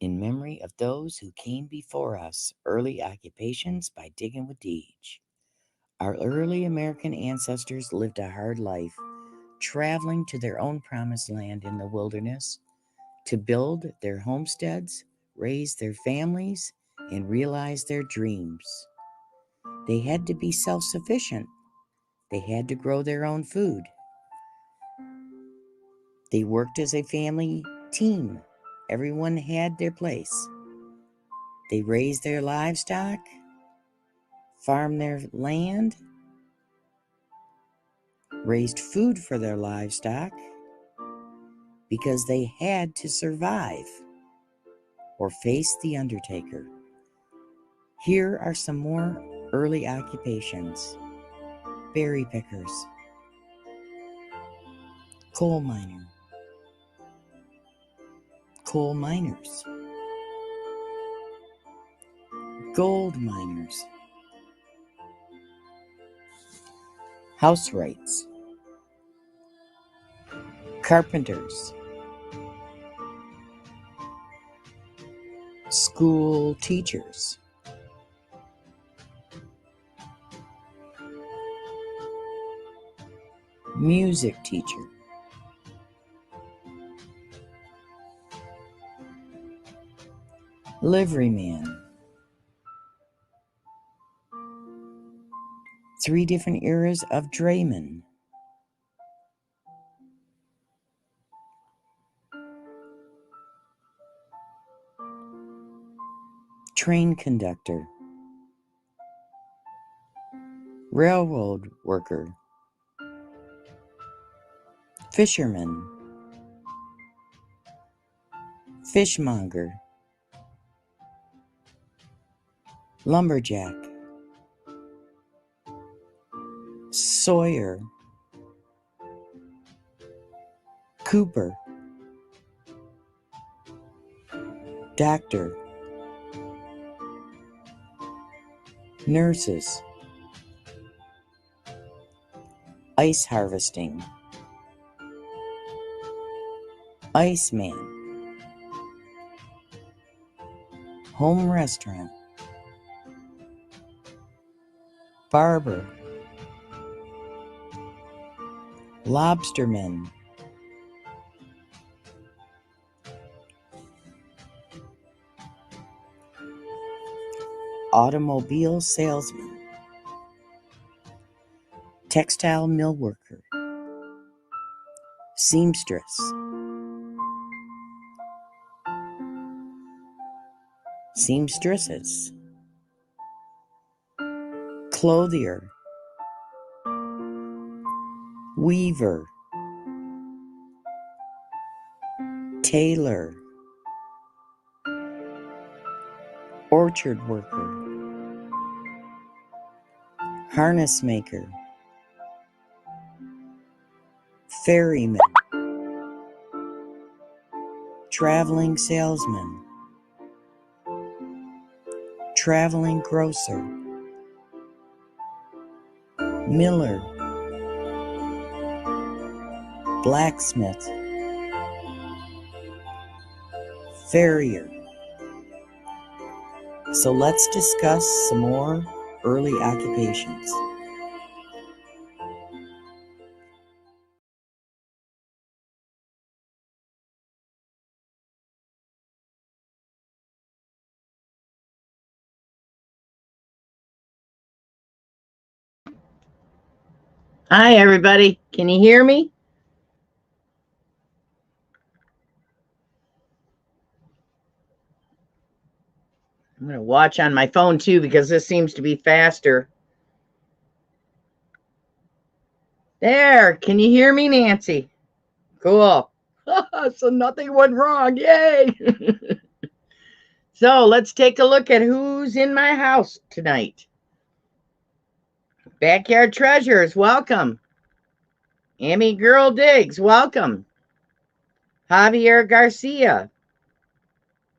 in memory of those who came before us, early occupations by Diggin With Deej. Our early American ancestors lived a hard life, traveling to their own promised land in the wilderness to build their homesteads, raise their families, and realize their dreams. They had to be self-sufficient. They had to grow their own food. They worked as a family team. Everyone had their place. They raised their livestock, farmed their land, raised food for their livestock because they had to survive or face the undertaker. Here are some more early occupations: berry pickers, coal miner, coal miners, gold miners, house wrights, carpenters, school teachers, music teacher, liveryman. 3 different eras of drayman. Train conductor, railroad worker, fisherman, fishmonger, lumberjack, sawyer, cooper, doctor, nurses, ice harvesting, iceman, home restaurant, barber, lobsterman, automobile salesman, textile mill worker, seamstress, seamstresses, clothier, weaver, tailor, orchard worker, harness maker, ferryman, traveling salesman, traveling grocer, miller, blacksmith, farrier. So let's discuss some more early occupations. Hi, everybody. Can you hear me? I'm going to watch on my phone, too, because this seems to be faster. There. Can you hear me, Nancy? Cool. So nothing went wrong. Yay. So let's take a look at who's in my house tonight. Backyard Treasures, welcome. Amy Girl Diggs, welcome. Javier Garcia.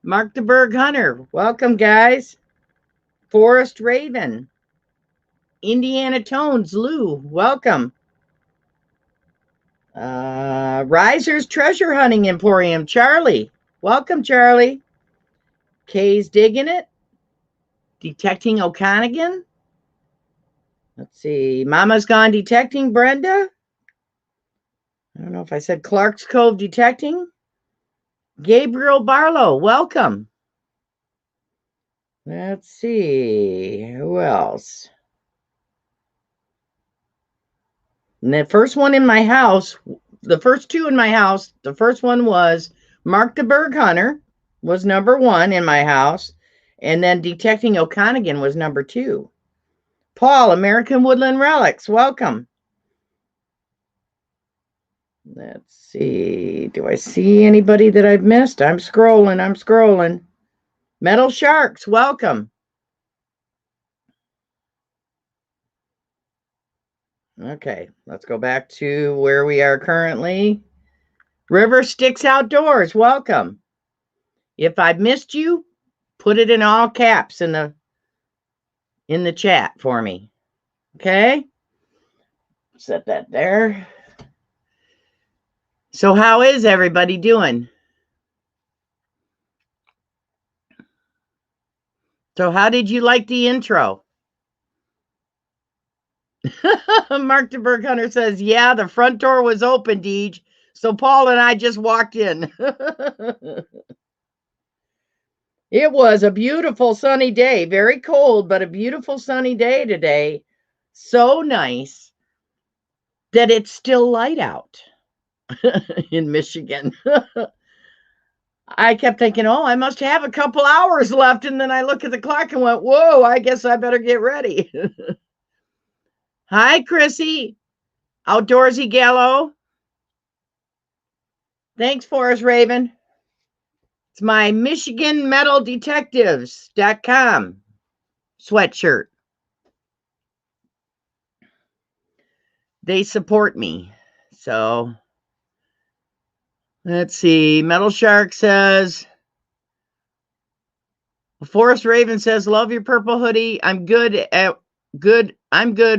Mark the Berg Hunter, welcome, guys. Forest Raven. Indiana Tones, Lou, welcome. Riser's Treasure Hunting Emporium, Charlie, welcome, Charlie. Kay's digging it. Detecting O'Connor. Let's see. Mama's gone detecting. Brenda. I don't know if I said Clark's Cove detecting. Gabriel Barlow, welcome. Let's see. Who else? And the first one in my house, the first two in my house, the first one was Mark the Berg Hunter was number 1 in my house. And then Detecting O'Connor was number 2. Paul, American Woodland Relics, welcome. Let's see. Do I see anybody that I've missed? I'm scrolling. Metal Sharks, welcome. Okay, let's go back to where we are currently. River Sticks Outdoors, welcome. If I've missed you, put it in all caps in the chat for me. Okay? Set that there. So how is everybody doing? So how did you like the intro? Mark the Berg Hunter says, yeah, the front door was open, Deej. So Paul and I just walked in. It was a beautiful sunny day, very cold, but a beautiful sunny day today. So nice that it's still light out in Michigan. I kept thinking, oh, I must have a couple hours left. And then I look at the clock and went, whoa, I guess I better get ready. Hi, Chrissy. Outdoorsy Gallo. Thanks, Forrest Raven. It's my MichiganMetalDetectives.com sweatshirt. They support me. So let's see. Metal Shark says, Forrest Raven says, love your purple hoodie. I'm good.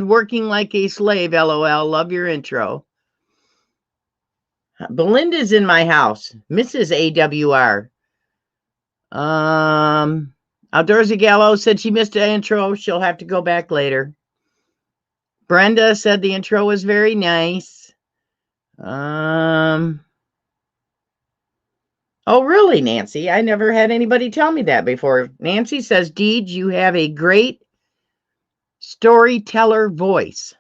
Working like a slave. LOL. Love your intro. Belinda's in my house. Mrs. AWR. Outdoorsy Gallo said she missed the intro. She'll have to go back later. Brenda said the intro was very nice. Oh, really, Nancy? I never had anybody tell me that before. Nancy says, Deej, you have a great storyteller voice.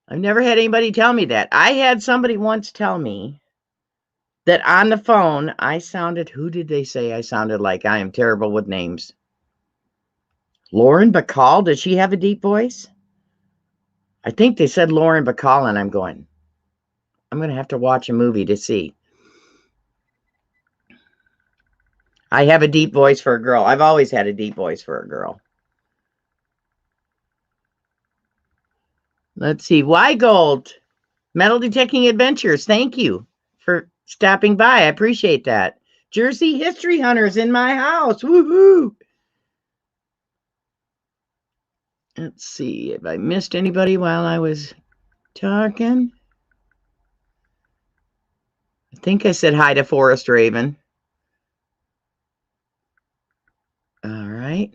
I've never had anybody tell me that. I had somebody once tell me that on the phone, I sounded, who did they say I sounded like? I am terrible with names. Lauren Bacall, does she have a deep voice? I think they said Lauren Bacall, and I'm going to have to watch a movie to see. I have a deep voice for a girl. I've always had a deep voice for a girl. Let's see. Why Gold? Metal Detecting Adventures. Thank you for stopping by. I appreciate that. Jersey History Hunters in my house. Woohoo! Let's see if I missed anybody while I was talking. I think I said hi to Forrest Raven. All right.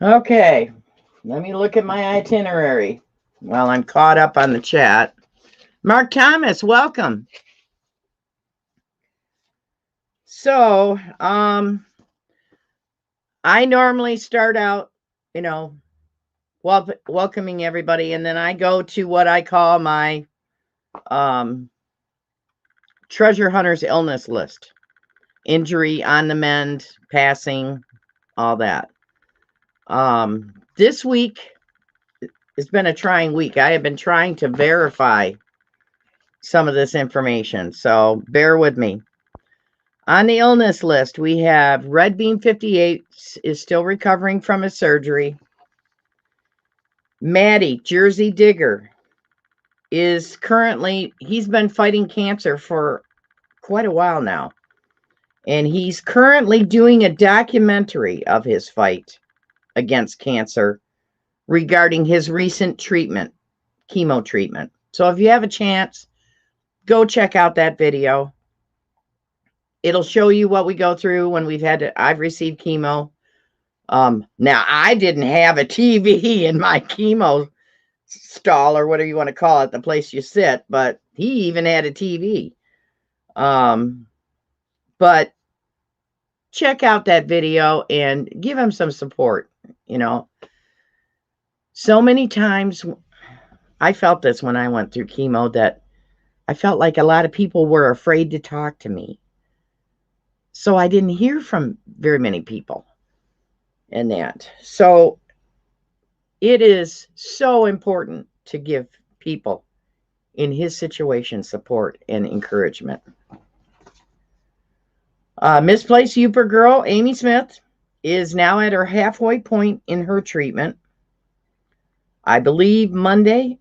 Okay. Let me look at my itinerary while I'm caught up on the chat. Mark Thomas, welcome. So, I normally start out, welcoming everybody, and then I go to what I call my treasure hunter's illness list. Injury, on the mend, passing, all that. This week has been a trying week. I have been trying to verify some of this information, so bear with me. On the illness list, we have Red Beam 58 is still recovering from his surgery. Maddie, Jersey Digger, is currently, he's been fighting cancer for quite a while now. And he's currently doing a documentary of his fight against cancer regarding his recent treatment, chemo treatment. So if you have a chance, go check out that video. It'll show you what we go through when I've received chemo. Now I didn't have a TV in my chemo stall, or whatever you want to call it, the place you sit, but he even had a TV. But check out that video and give him some support. So many times I felt this when I went through chemo, that I felt like a lot of people were afraid to talk to me. So I didn't hear from very many people in that. So it is so important to give people in his situation support and encouragement. Misplaced Youper girl, Amy Smith, is now at her halfway point in her treatment. I believe Monday,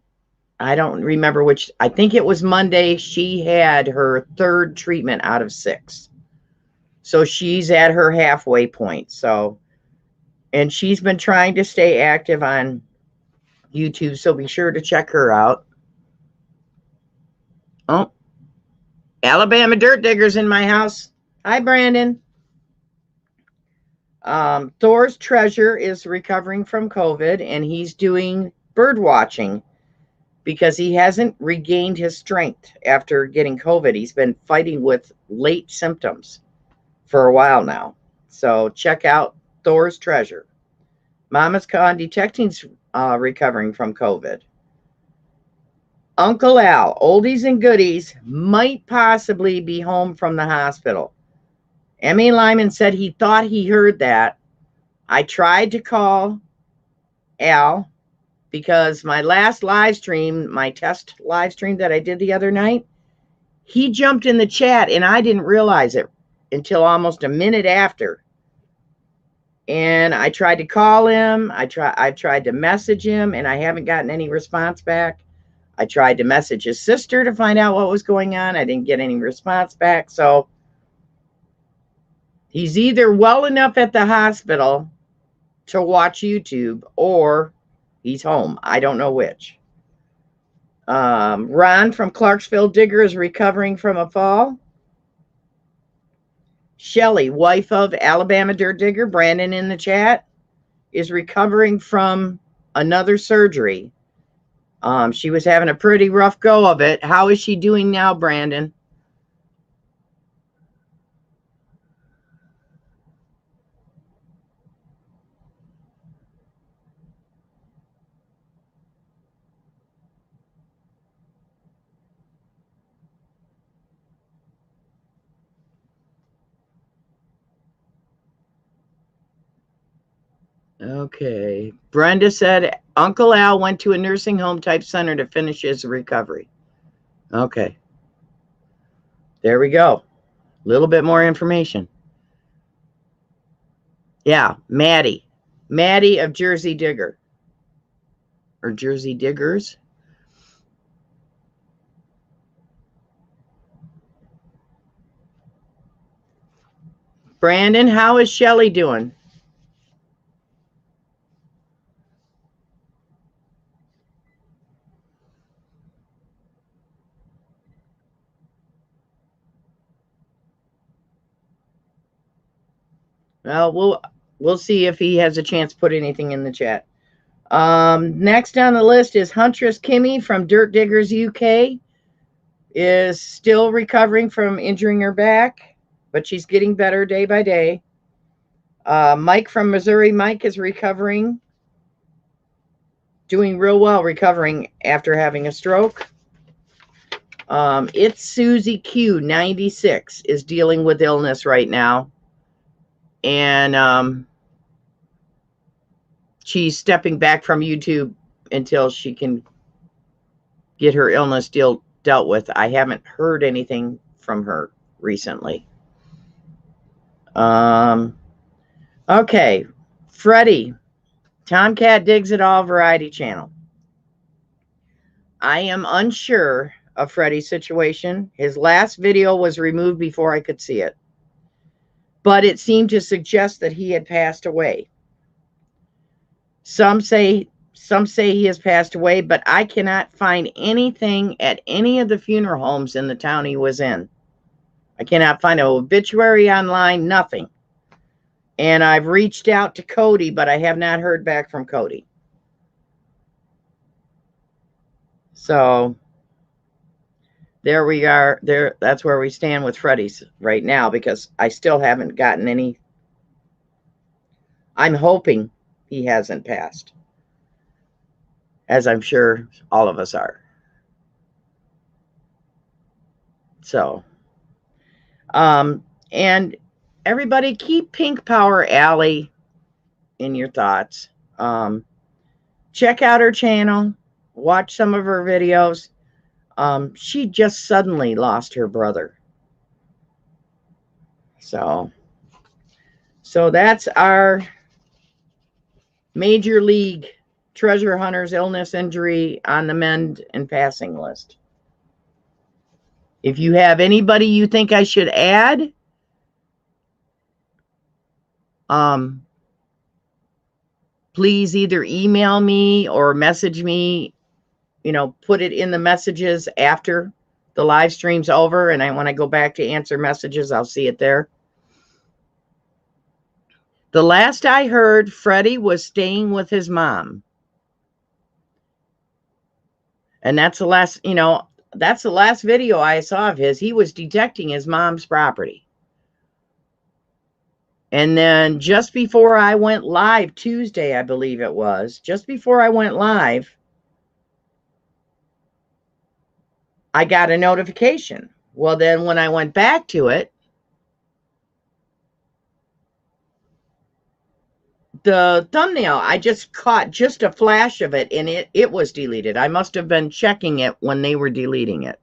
I don't remember which, I think it was Monday, she had her 3rd treatment out of 6. So she's at her halfway point. And she's been trying to stay active on YouTube, so be sure to check her out. Oh, Alabama Dirt Diggers in my house. Hi, Brandon. Thor's Treasure is recovering from COVID, and he's doing bird watching because he hasn't regained his strength after getting COVID. He's been fighting with late symptoms for a while now. So check out Thor's Treasure. Mama's Con Detecting's recovering from COVID. Uncle Al, oldies and goodies, might possibly be home from the hospital. Emmy Lyman said he thought he heard that. I tried to call Al because my last live stream, my test live stream that I did the other night, he jumped in the chat and I didn't realize it until almost a minute after. And I tried to call him. I've tried to message him, and I haven't gotten any response back. I tried to message his sister to find out what was going on. I didn't get any response back. So he's either well enough at the hospital to watch YouTube, or he's home. I don't know which. Ron from Clarksville Digger is recovering from a fall. Shelly, wife of Alabama Dirt Digger, Brandon in the chat, is recovering from another surgery. She was having a pretty rough go of it. How is she doing now, Brandon? Okay. Brenda said Uncle Al went to a nursing home type center to finish his recovery. Okay. There we go. A little bit more information. Yeah, Maddie. Maddie of Jersey Digger. Or Jersey Diggers. Brandon, how is Shelly doing? Well, we'll see if he has a chance to put anything in the chat. Next on the list is Huntress Kimmy from Dirt Diggers UK. Is still recovering from injuring her back, but she's getting better day by day. Mike from Missouri, Mike is recovering, doing real well, recovering after having a stroke. It's Susie Q, 96, is dealing with illness right now. And she's stepping back from YouTube until she can get her illness dealt with. I haven't heard anything from her recently. Okay, Freddie, Tomcat Digs It All Variety Channel. I am unsure of Freddie's situation. His last video was removed before I could see it, but it seemed to suggest that he had passed away. Some say he has passed away, but I cannot find anything at any of the funeral homes in the town he was in. I cannot find an obituary online, nothing. And I've reached out to Cody, but I have not heard back from Cody. So there we are. That's where we stand with Freddie's right now, because I still haven't gotten any. I'm hoping he hasn't passed, as I'm sure all of us are. So, and everybody keep Pink Power Alley in your thoughts. Check out her channel, watch some of her videos. She just suddenly lost her brother. So that's our Major League Treasure Hunters illness injury on the mend and passing list. If you have anybody you think I should add, please either email me or message me, put it in the messages after the live stream's over, and when I go back to answer messages, I'll see it there. The last I heard, Freddie was staying with his mom. And that's the last, that's the last video I saw of his. He was detecting his mom's property. And then just before I went live, Tuesday, I believe it was, just before I went live, I got a notification. Well, then when I went back to it, the thumbnail, I just caught just a flash of it, and it was deleted. I must have been checking it when they were deleting it.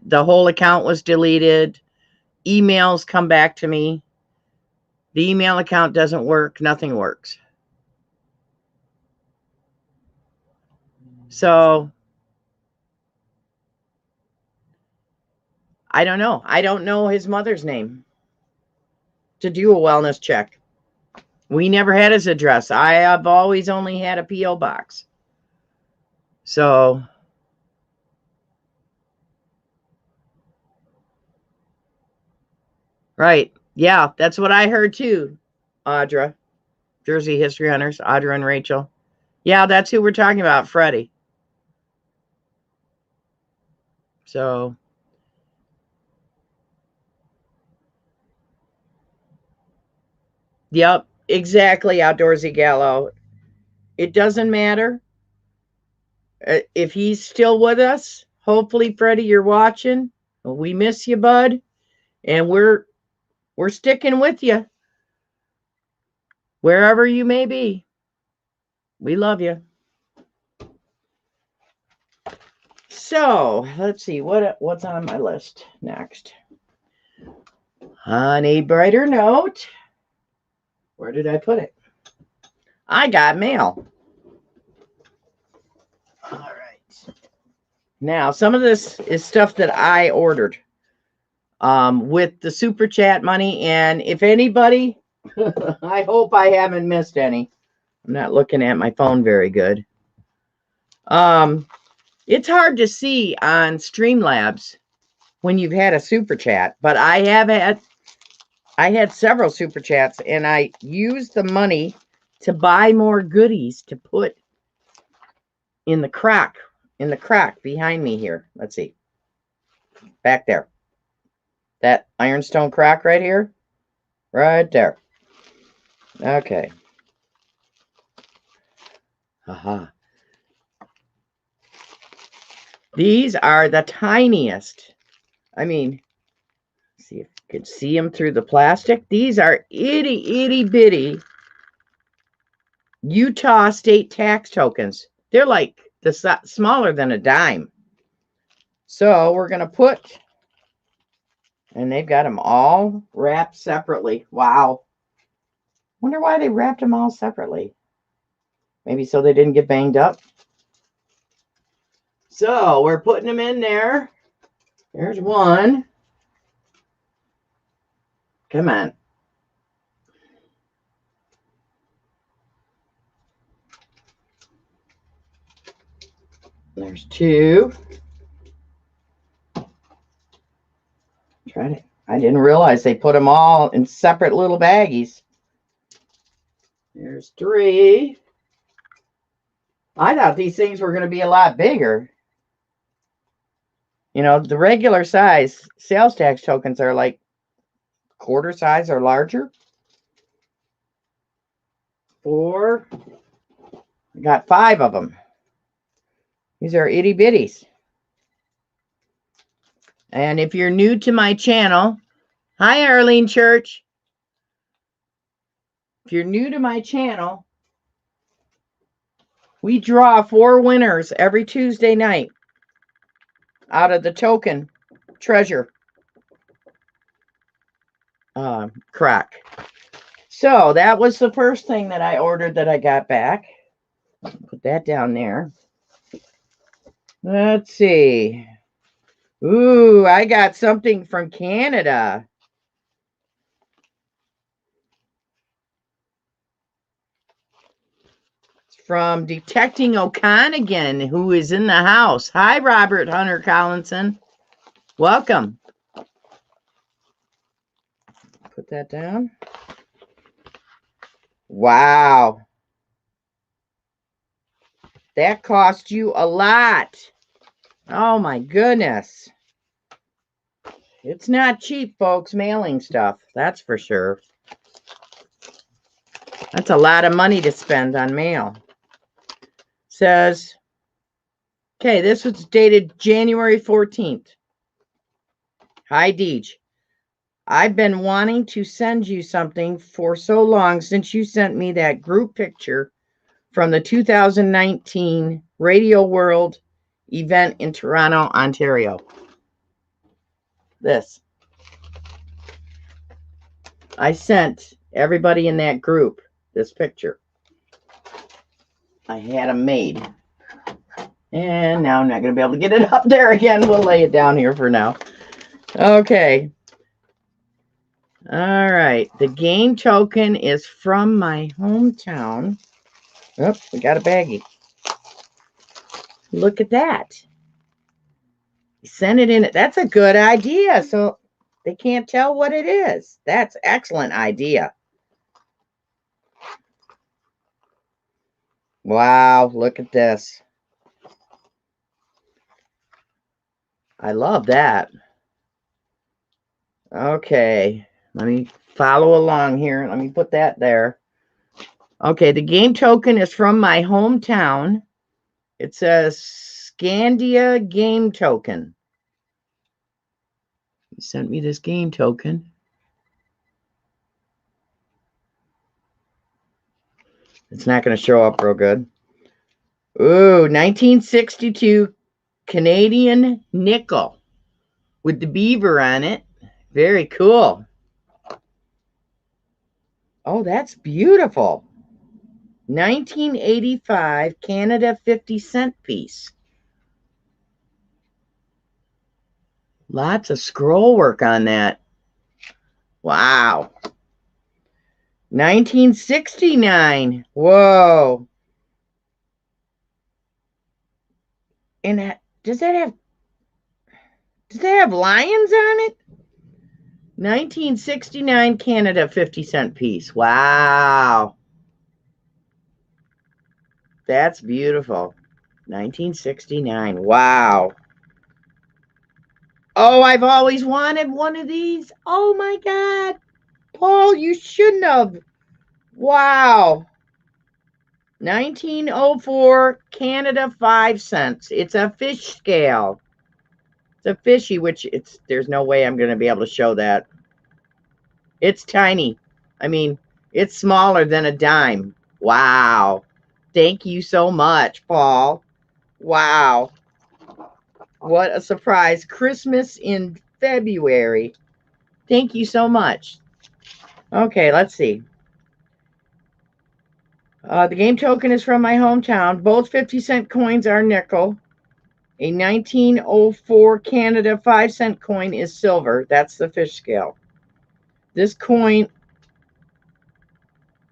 The whole account was deleted. Emails come back to me. The email account doesn't work. Nothing works. So I don't know. I don't know his mother's name to do a wellness check. We never had his address. I have always only had a P.O. box. So right. Yeah, that's what I heard too, Audra. Jersey History Hunters, Audra and Rachel. Yeah, that's who we're talking about, Freddie. So yep, exactly, Outdoorsy Gallo. It doesn't matter if he's still with us. Hopefully, Freddie, you're watching. We miss you, bud, and we're sticking with you wherever you may be. We love you. So let's see what's on my list next. On a brighter note, where did I put it? I got mail. All right. Now, some of this is stuff that I ordered with the super chat money. And if anybody, I hope I haven't missed any. I'm not looking at my phone very good. It's hard to see on Streamlabs when you've had a super chat, but I had several super chats, and I used the money to buy more goodies to put in the crack behind me here. Let's see. Back there. That ironstone crack right here. Right there. Okay. Aha. These are the tiniest. I mean, see if you could see them through the plastic. These are itty bitty Utah state tax tokens. They're like smaller than a dime. So we're going to put, and they've got them all wrapped separately. Wow. Wonder why they wrapped them all separately. Maybe so they didn't get banged up. So we're putting them in there. There's one. Come on. There's two. Try to I didn't realize they put them all in separate little baggies. There's 3. I thought these things were going to be a lot bigger. You know, the regular size sales tax tokens are like quarter size or larger. 4. I got 5 of them. These are itty bitties. And if you're new to my channel, hi Arlene Church. If you're new to my channel, we draw 4 winners every Tuesday night out of the token treasure crack. So that was the first thing that I ordered that I got back. Put that down there. Let's see. Ooh, I got something from Canada. It's from Detecting O'Connor, who is in the house. Hi, Robert Hunter Collinson. Welcome. Put that down. Wow. That cost you a lot. Oh my goodness. It's not cheap, folks, mailing stuff. That's for sure. That's a lot of money to spend on mail. Says, okay, this was dated January 14th. Hi, Deej. I've been wanting to send you something for so long since you sent me that group picture from the 2019 Radio World event in Toronto, Ontario. This. I sent everybody in that group this picture. I had them made. And now I'm not going to be able to get it up there again. We'll lay it down here for now. Okay. All right. The game token is from my hometown. Oh, we got a baggie. Look at that. Send it in. That's a good idea. So they can't tell what it is. That's excellent idea. Wow, look at this. I love that. Okay, let me follow along here. Let me put that there. Okay, the game token is from my hometown. It says Scandia game token. He sent me this game token. It's not going to show up real good. Ooh, 1962 Canadian nickel with the beaver on it. Very cool. Oh, that's beautiful. 1985 Canada 50-cent piece. Lots of scroll work on that. Wow. 1969. Whoa. And does that have lions on it? 1969 Canada 50-cent piece. Wow. That's beautiful. 1969. Wow. Oh, I've always wanted one of these. Oh my God. Paul, you shouldn't have. Wow. 1904 Canada 5 cents. It's a fish scale. It's a fishy, which there's no way I'm going to be able to show that. It's tiny. I mean, it's smaller than a dime. Wow. Thank you so much, Paul. Wow. What a surprise. Christmas in February. Thank you so much. Okay, let's see. The game token is from my hometown. Both 50-cent coins are nickel. A 1904 Canada 5-cent coin is silver. That's the fish scale. This coin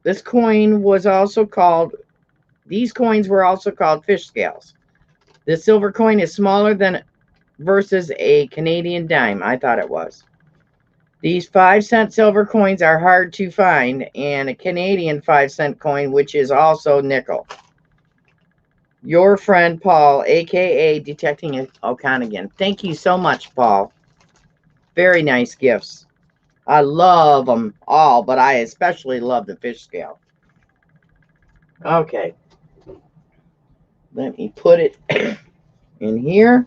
was also called, these coins were also called fish scales. The silver coin is smaller than versus a Canadian dime. I thought it was. These 5-cent silver coins are hard to find, and a Canadian 5-cent coin, which is also nickel. Your friend Paul, aka Detecting O'Connor. Thank you so much, Paul. Very nice gifts. I love them all, but I especially love the fish scale. Okay. Let me put it in here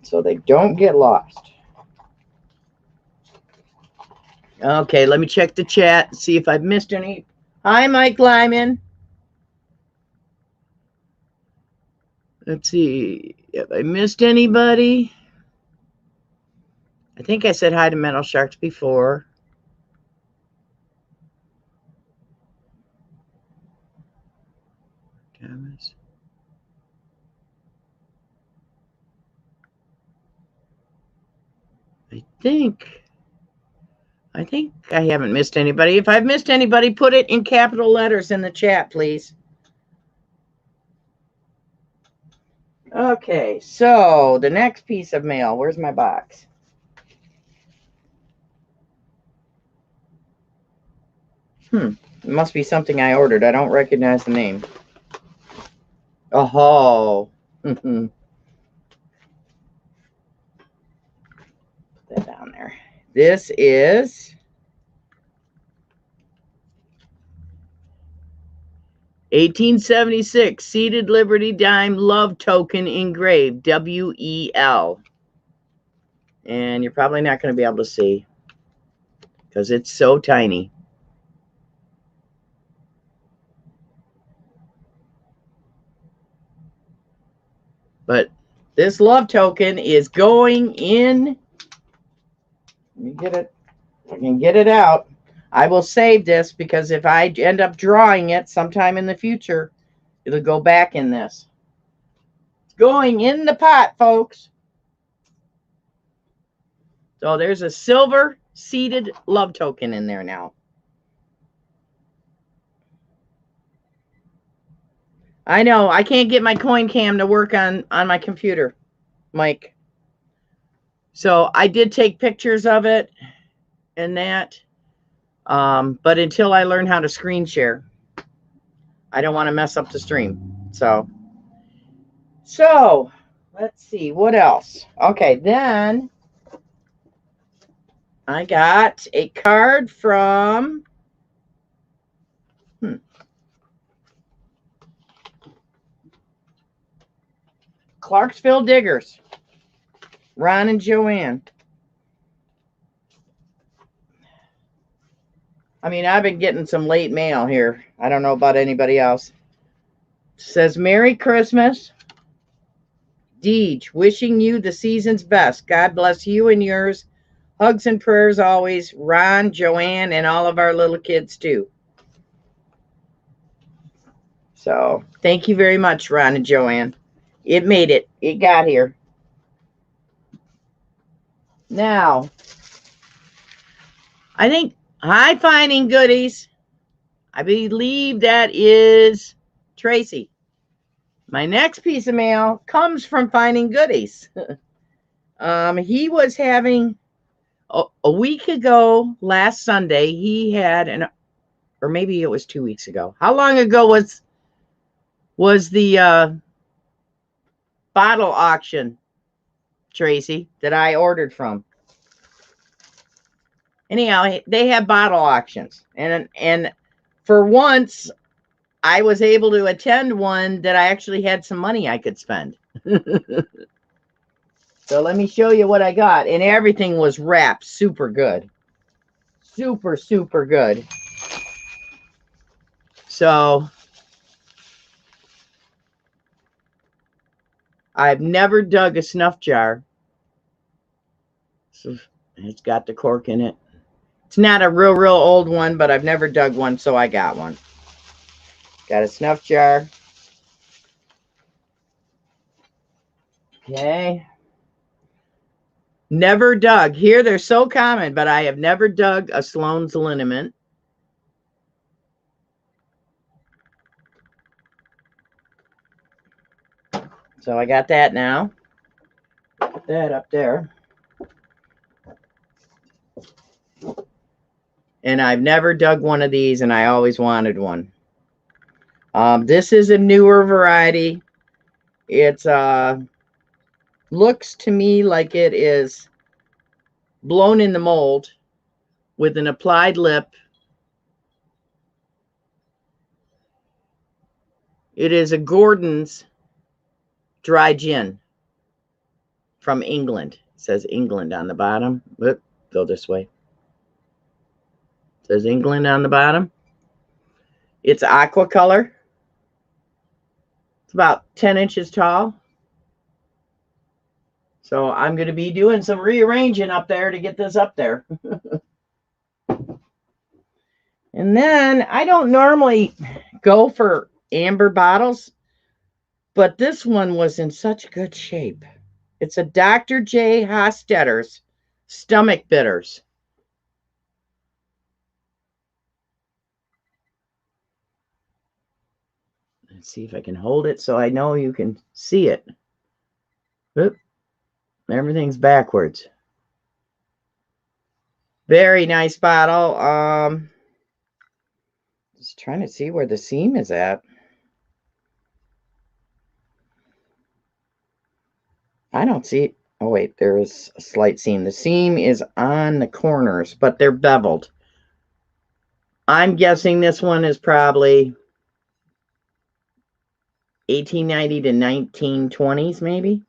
so they don't get lost. Okay, let me check the chat and see if I've missed any. Hi, Mike Lyman. Let's see if I missed anybody. I think I said hi to Metal Sharks before. Thomas. I think I haven't missed anybody. If I've missed anybody, put it in capital letters in the chat, please. Okay, so the next piece of mail. Where's my box? It must be something I ordered. I don't recognize the name. Oh. Put that down there. This is $1876 Seated Liberty Dime Love Token engraved, WEL. And you're probably not going to be able to see because it's so tiny. But this love token is going in. Let me get it. I can get it out. I will save this because if I end up drawing it sometime in the future, it'll go back in this. It's going in the pot, folks. So there's a silver seated love token in there now. I know. I can't get my coin cam to work on my computer, Mike. So I did take pictures of it and that. But until I learn how to screen share, I don't want to mess up the stream. So let's see. What else? Okay, then I got a card from Clarksville Diggers, Ron and Joanne. I mean, I've been getting some late mail here. I don't know about anybody else. It says, Merry Christmas. Deej, wishing you the season's best. God bless you and yours. Hugs and prayers always. Ron, Joanne, and all of our little kids, too. So, thank you very much, Ron and Joanne. It made it. It got here. Now, I think, hi, Finding Goodies. I believe that is Tracy. My next piece of mail comes from Finding Goodies. He was having, a week ago, last Sunday, he had or maybe it was 2 weeks ago. How long ago was the bottle auction, Tracy, that I ordered from? Anyhow, they have bottle auctions. And for once, I was able to attend one that I actually had some money I could spend. So let me show you what I got. And everything was wrapped super good. Super, super good. So I've never dug a snuff jar. So it's got the cork in it. It's not a real old one, but I've never dug one, so I got one. Got a snuff jar. Okay. Never dug. Here, they're so common, but I have never dug a Sloan's liniment. So I got that now. Put that up there. And I've never dug one of these, and I always wanted one. This is a newer variety. It's looks to me like it is blown in the mold with an applied lip. It is a Gordon's dry gin from England. It says England on the bottom. Oop, go this way. It says England on the bottom. It's aqua color. It's about 10 inches tall. So I'm going to be doing some rearranging up there to get this up there. And then I don't normally go for amber bottles, but this one was in such good shape. It's a Dr. J. Hostetter's Stomach Bitters. Let's see if I can hold it so I know you can see it. Oop, everything's backwards. Very nice bottle. Just trying to see where the seam is at. I don't see it. Oh, wait, there is a slight seam. The seam is on the corners, but they're beveled. I'm guessing this one is probably 1890 to 1920s, maybe.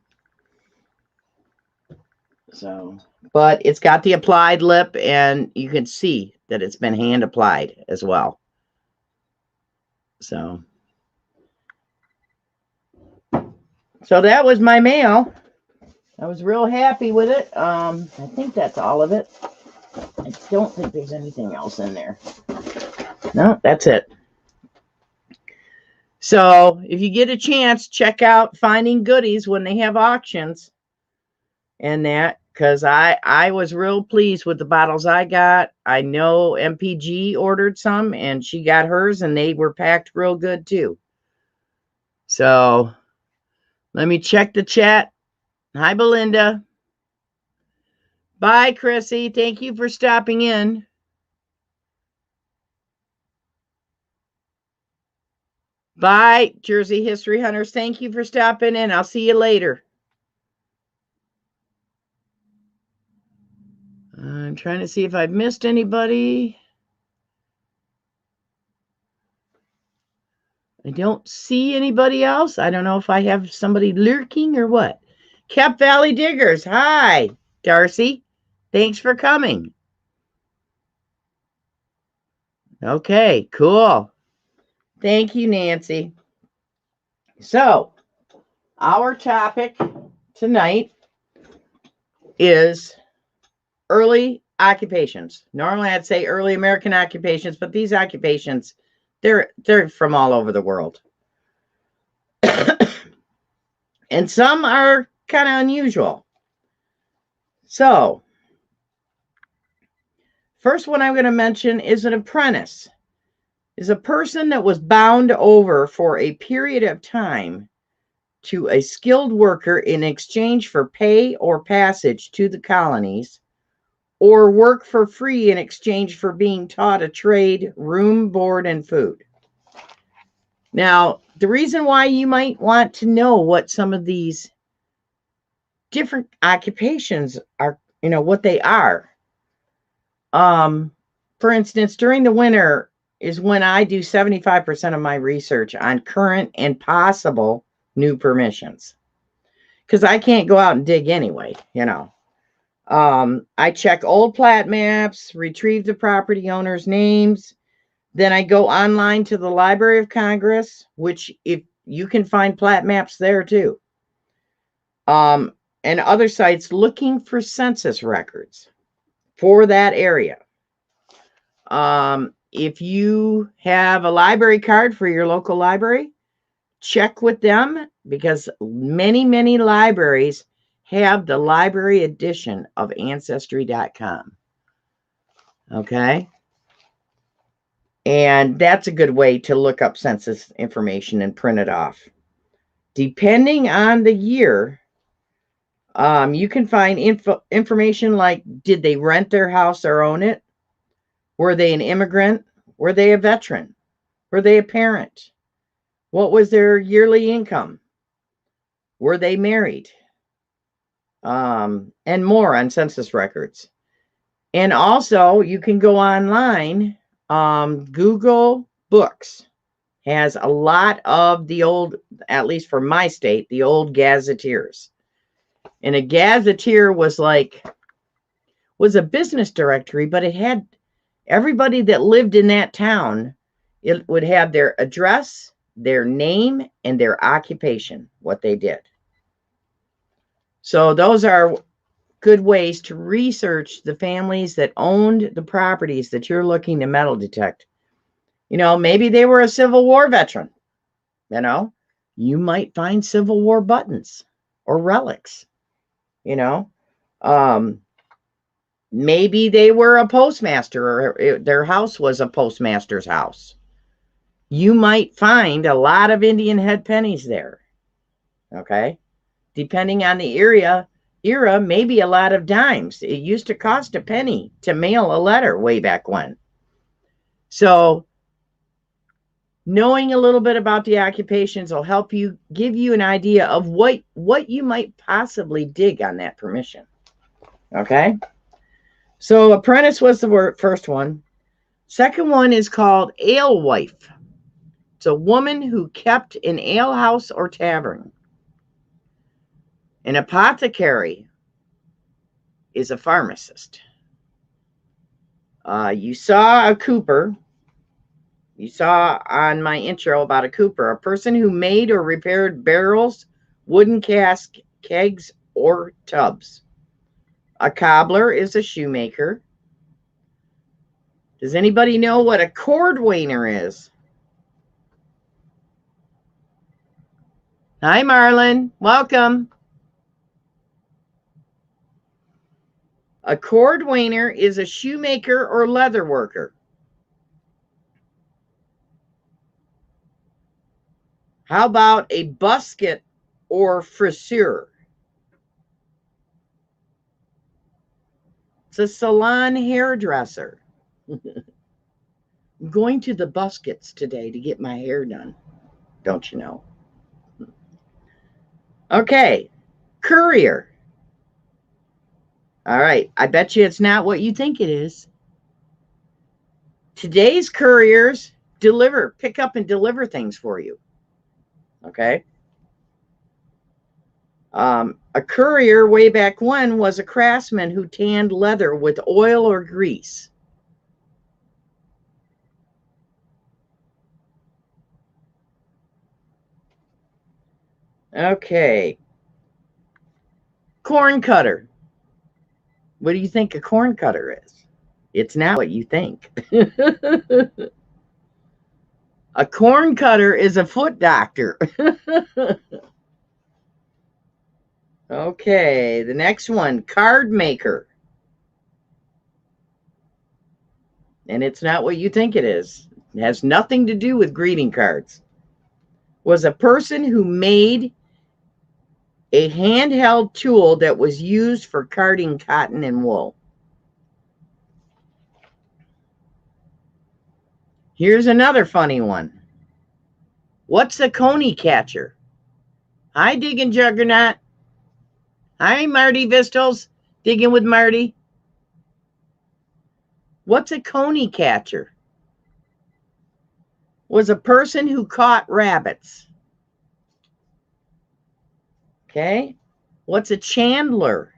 So, but it's got the applied lip, and you can see that it's been hand applied as well. So that was my mail. I was real happy with it. I think that's all of it. I don't think there's anything else in there. No, that's it. So if you get a chance, check out Finding Goodies when they have auctions and that, because I was real pleased with the bottles I got. I know MPG ordered some, and she got hers, and they were packed real good too. So let me check the chat. Hi, Belinda. Bye, Chrissy. Thank you for stopping in. Bye, Jersey History Hunters. Thank you for stopping in. I'll see you later. I'm trying to see if I've missed anybody. I don't see anybody else. I don't know if I have somebody lurking or what. Cap Valley Diggers. Hi, Darcy. Thanks for coming. Okay, cool. Thank you, Nancy. So, our topic tonight is early occupations. Normally, I'd say early American occupations, but these occupations, they're from all over the world. And some are kind of unusual. So, first one I'm going to mention is an apprentice. Is a person that was bound over for a period of time to a skilled worker in exchange for pay or passage to the colonies, or work for free in exchange for being taught a trade, room, board, and food. Now, the reason why you might want to know what some of these different occupations are, what they are. For instance, during the winter is when I do 75% of my research on current and possible new permissions, because I can't go out and dig anyway, I check old plat maps, retrieve the property owners' names. Then I go online to the Library of Congress, which if you can find plat maps there too. And other sites looking for census records for that area. If you have a library card for your local library, check with them, because many, many libraries have the library edition of Ancestry.com. Okay? And that's a good way to look up census information and print it off. Depending on the year, you can find information like, did they rent their house or own it? Were they an immigrant? Were they a veteran? Were they a parent? What was their yearly income? Were they married? And more on census records. And also, you can go online. Google Books has a lot of the old, at least for my state, the old gazetteers. And a gazetteer was a business directory, but it had everybody that lived in that town. It would have their address, their name, and their occupation, what they did. So those are good ways to research the families that owned the properties that you're looking to metal detect. You know, maybe they were a Civil War veteran. You know, you might find Civil War buttons or relics. You know, maybe they were a postmaster, or their house was a postmaster's house. You might find a lot of Indian head pennies there. Okay, depending on the era, maybe a lot of dimes. It used to cost a penny to mail a letter way back when. So knowing a little bit about the occupations will help you, give you an idea of what you might possibly dig on that permission. Okay, so apprentice was the first one. Second one is called alewife. It's a woman who kept an alehouse or tavern. An apothecary is a pharmacist. You saw a cooper. You saw on my intro about a cooper, a person who made or repaired barrels, wooden casks, kegs, or tubs. A cobbler is a shoemaker. Does anybody know what a cordwainer is? Hi, Marlon. Welcome. A cordwainer is a shoemaker or leather worker. How about a busket or friseur? It's a salon hairdresser. I'm going to the Buskets today to get my hair done. Don't you know? Okay, courier. All right, I bet you it's not what you think it is. Today's couriers pick up and deliver things for you. Okay. A courier way back when was a craftsman who tanned leather with oil or grease. Okay. Corn cutter. What do you think a corn cutter is? It's not what you think. A corn cutter is a foot doctor. Okay, the next one, card maker. And it's not what you think it is. It has nothing to do with greeting cards. Was a person who made a handheld tool that was used for carding cotton and wool. Here's another funny one. What's a coney catcher? Hi, Diggin' Juggernaut. Hi, Marty Vistles. Digging with Marty. What's a coney catcher? Was a person who caught rabbits. Okay. What's a chandler?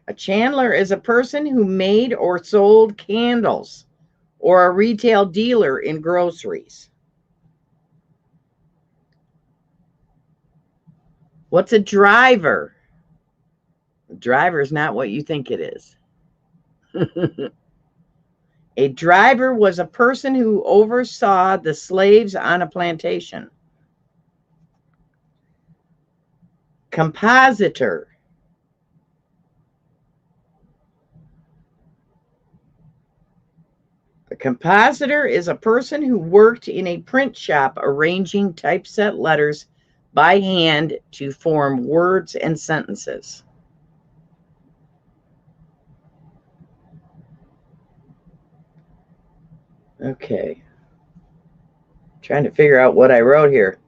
A chandler is a person who made or sold candles, or a retail dealer in groceries. What's a driver? A driver is not what you think it is. A driver was a person who oversaw the slaves on a plantation. Compositor. A compositor is a person who worked in a print shop arranging typeset letters by hand to form words and sentences. Okay. Trying to figure out what I wrote here.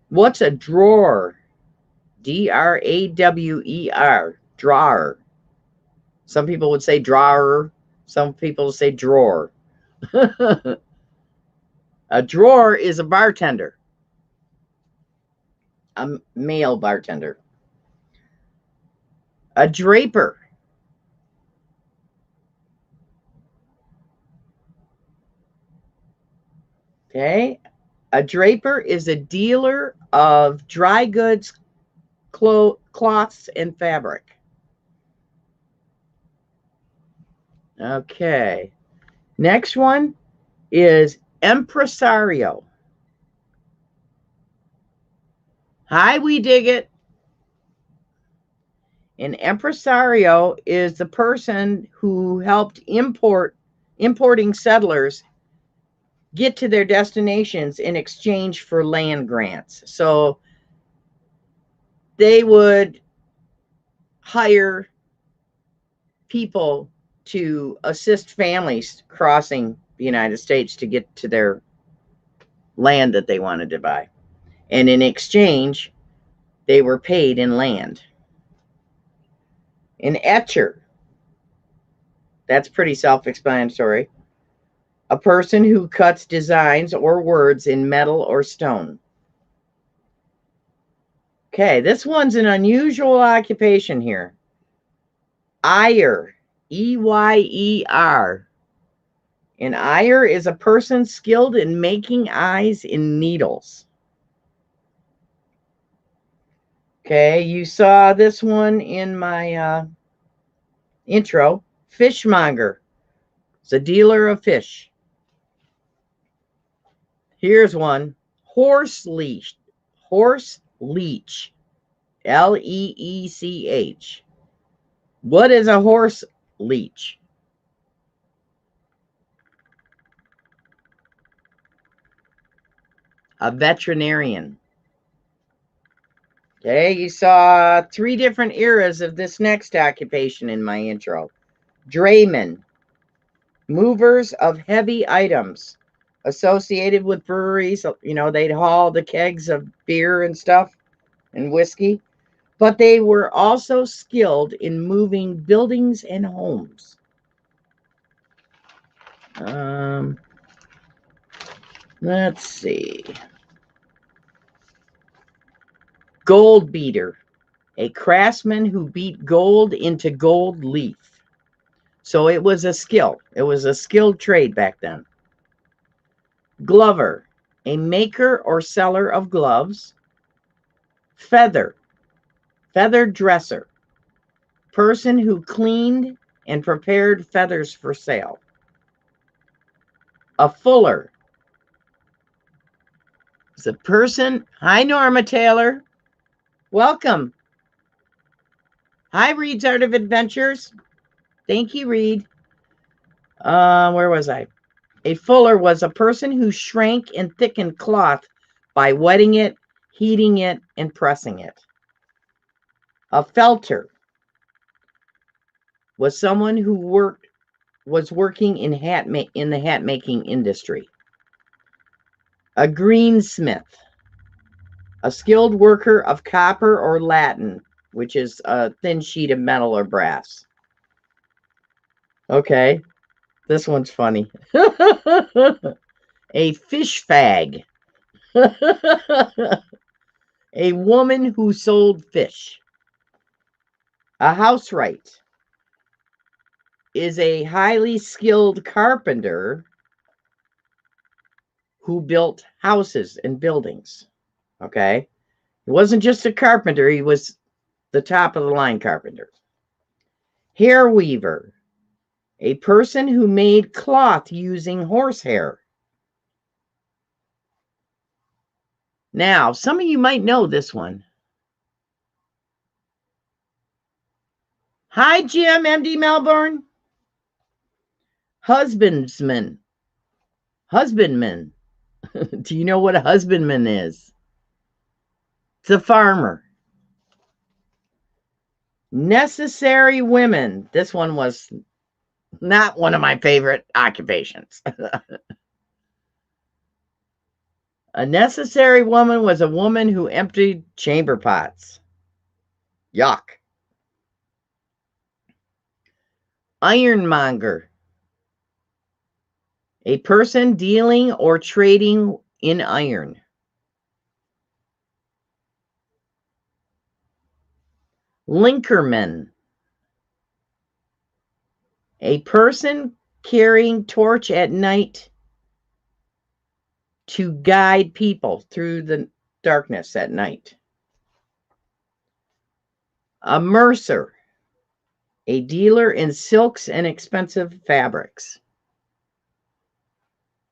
What's a drawer? D-R-A-W-E-R. Drawer. Some people would say drawer. Some people say drawer. A drawer is a bartender. A male bartender. A draper. Okay. A draper is a dealer of dry goods, cloths, and fabric. Okay. Next one is impresario. Hi, we dig it. An impresario is the person who helped importing settlers get to their destinations in exchange for land grants. So they would hire people to assist families crossing the United States to get to their land that they wanted to buy. And in exchange, they were paid in land. An etcher, that's pretty self-explanatory. A person who cuts designs or words in metal or stone. Okay, this one's an unusual occupation here. Eyer, E-Y-E-R. An eyer is a person skilled in making eyes in needles. Okay, you saw this one in my intro. Fishmonger. It's a dealer of fish. Here's one. Horse leech. Horse leech. L-E-E-C-H. What is a horse leech? A veterinarian. Okay, you saw 3 different eras of this next occupation in my intro. Draymen. Movers of heavy items associated with breweries. You know, they'd haul the kegs of beer and stuff and whiskey, but they were also skilled in moving buildings and homes. Let's see. Gold beater, a craftsman who beat gold into gold leaf. So it was a skill. It was a skilled trade back then. Glover, a maker or seller of gloves. Feather, feathered dresser, person who cleaned and prepared feathers for sale. A fuller is a person. Hi, Norma Taylor. Welcome. Hi, Reed's Art of Adventures. Thank you, Reed. Where was I? A fuller was a person who shrank and thickened cloth by wetting it, heating it, and pressing it. A felter was someone who was working in the hat making industry. A greensmith, a skilled worker of copper or latten, which is a thin sheet of metal or brass. Okay, this one's funny. A fish fag. A woman who sold fish. A housewright is a highly skilled carpenter who built houses and buildings. Okay, he wasn't just a carpenter, he was the top of the line carpenter. Hair weaver, a person who made cloth using horsehair. Now, some of you might know this one. Hi, Jim, MD Melbourne. Husbandman. Husbandman. Do you know what a husbandman is? It's a farmer. Necessary women. This one was Not one of my favorite occupations. A necessary woman was a woman who emptied chamber pots. Yuck. Ironmonger. A person dealing or trading in iron. Linkerman. A person carrying torch at night to guide people through the darkness at night. A mercer. A dealer in silks and expensive fabrics.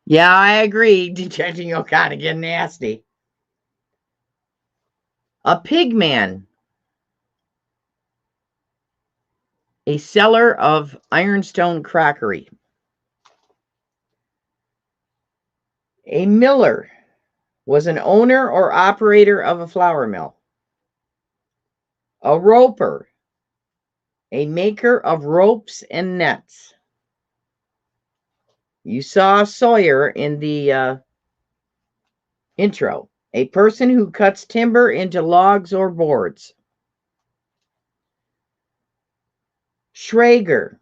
Yeah, I agree. Detecting will kind of get nasty. A pigman. A seller of ironstone crockery. A miller was an owner or operator of a flour mill. A roper. A maker of ropes and nets. You saw Sawyer in the intro. A person who cuts timber into logs or boards. Schrager.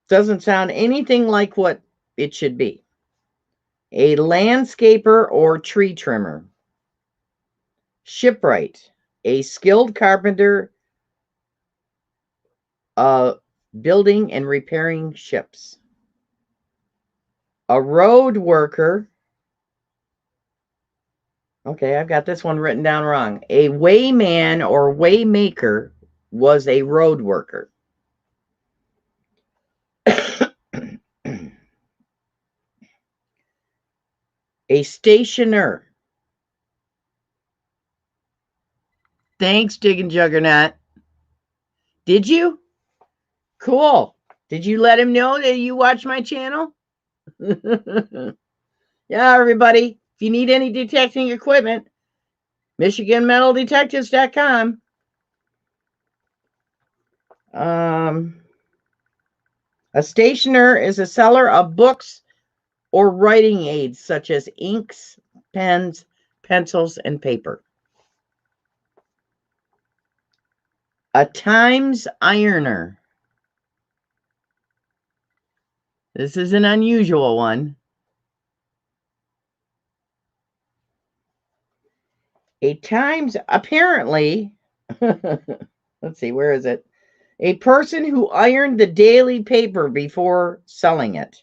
Doesn't sound anything like what it should be. A landscaper or tree trimmer. Shipwright. A skilled carpenter building and repairing ships. A road worker. Okay, I've got this one written down wrong. A wayman or waymaker was a road worker. A stationer. Thanks, Diggin' Juggernaut. Did you? Cool. Did you let him know that you watch my channel? Yeah, everybody. If you need any detecting equipment, MichiganMetalDetectives.com. A stationer is a seller of books or writing aids such as inks, pens, pencils, and paper. A Times ironer. This is an unusual one. A Times, apparently, let's see, where is it? A person who ironed the daily paper before selling it.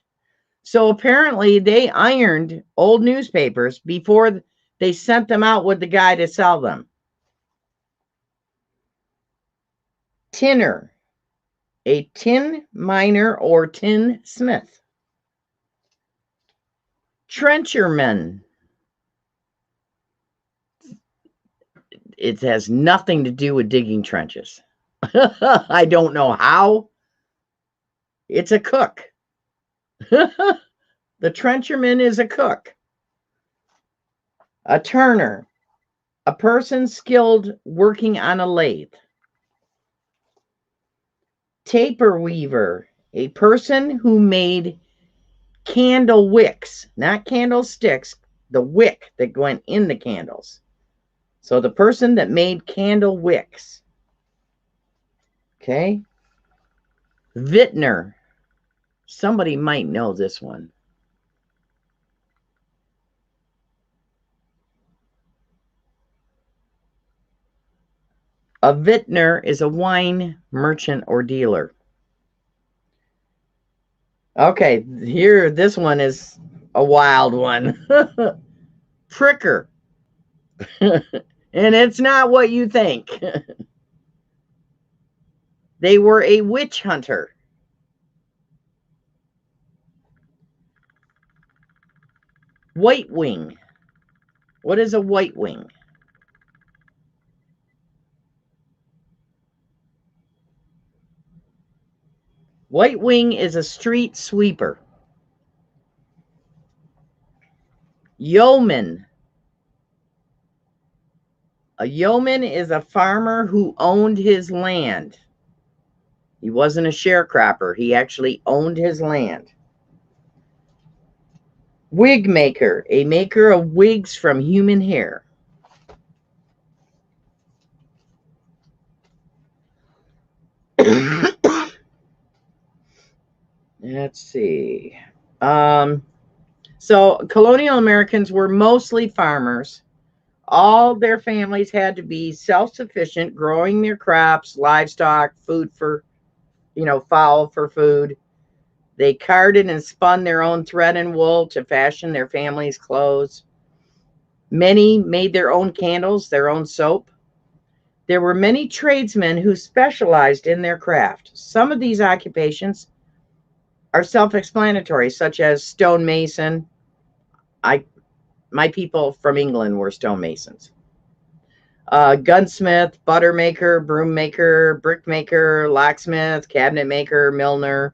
So apparently they ironed old newspapers before they sent them out with the guy to sell them. Tinner. A tin miner or tin smith. Trencherman. It has nothing to do with digging trenches. I don't know how. It's a cook. The trencherman is a cook. A turner. A person skilled working on a lathe. Taper weaver. A person who made candle wicks, not candlesticks, the wick that went in the candles. So the person that made candle wicks. Okay. Vintner. Somebody might know this one. A vintner is a wine merchant or dealer. Okay, here, this one is a wild one. Pricker. And it's not what you think. They were a witch hunter. White wing. What is a white wing? White wing is a street sweeper. Yeoman. A yeoman is a farmer who owned his land. He wasn't a sharecropper. He actually owned his land. Wig maker, a maker of wigs from human hair. Let's see. So colonial Americans were mostly farmers. All their families had to be self-sufficient, growing their crops, livestock, food for, fowl for food. They carded and spun their own thread and wool to fashion their families' clothes. Many made their own candles, their own soap. There were many tradesmen who specialized in their craft. Some of these occupations are self-explanatory, such as stonemason. My people from England were stonemasons. Gunsmith, butter maker, broom maker, brick maker, locksmith, cabinet maker, milliner.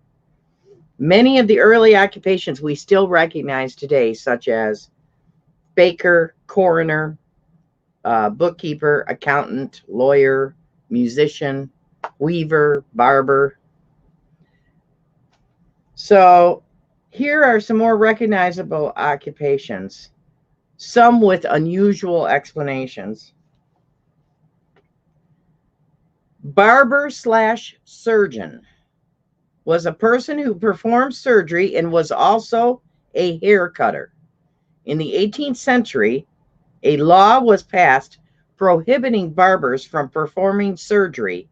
Many of the early occupations we still recognize today, such as baker, coroner, bookkeeper, accountant, lawyer, musician, weaver, barber. So here are some more recognizable occupations, some with unusual explanations. Barber/surgeon was a person who performed surgery and was also a hair cutter. In the 18th century, a law was passed prohibiting barbers from performing surgery,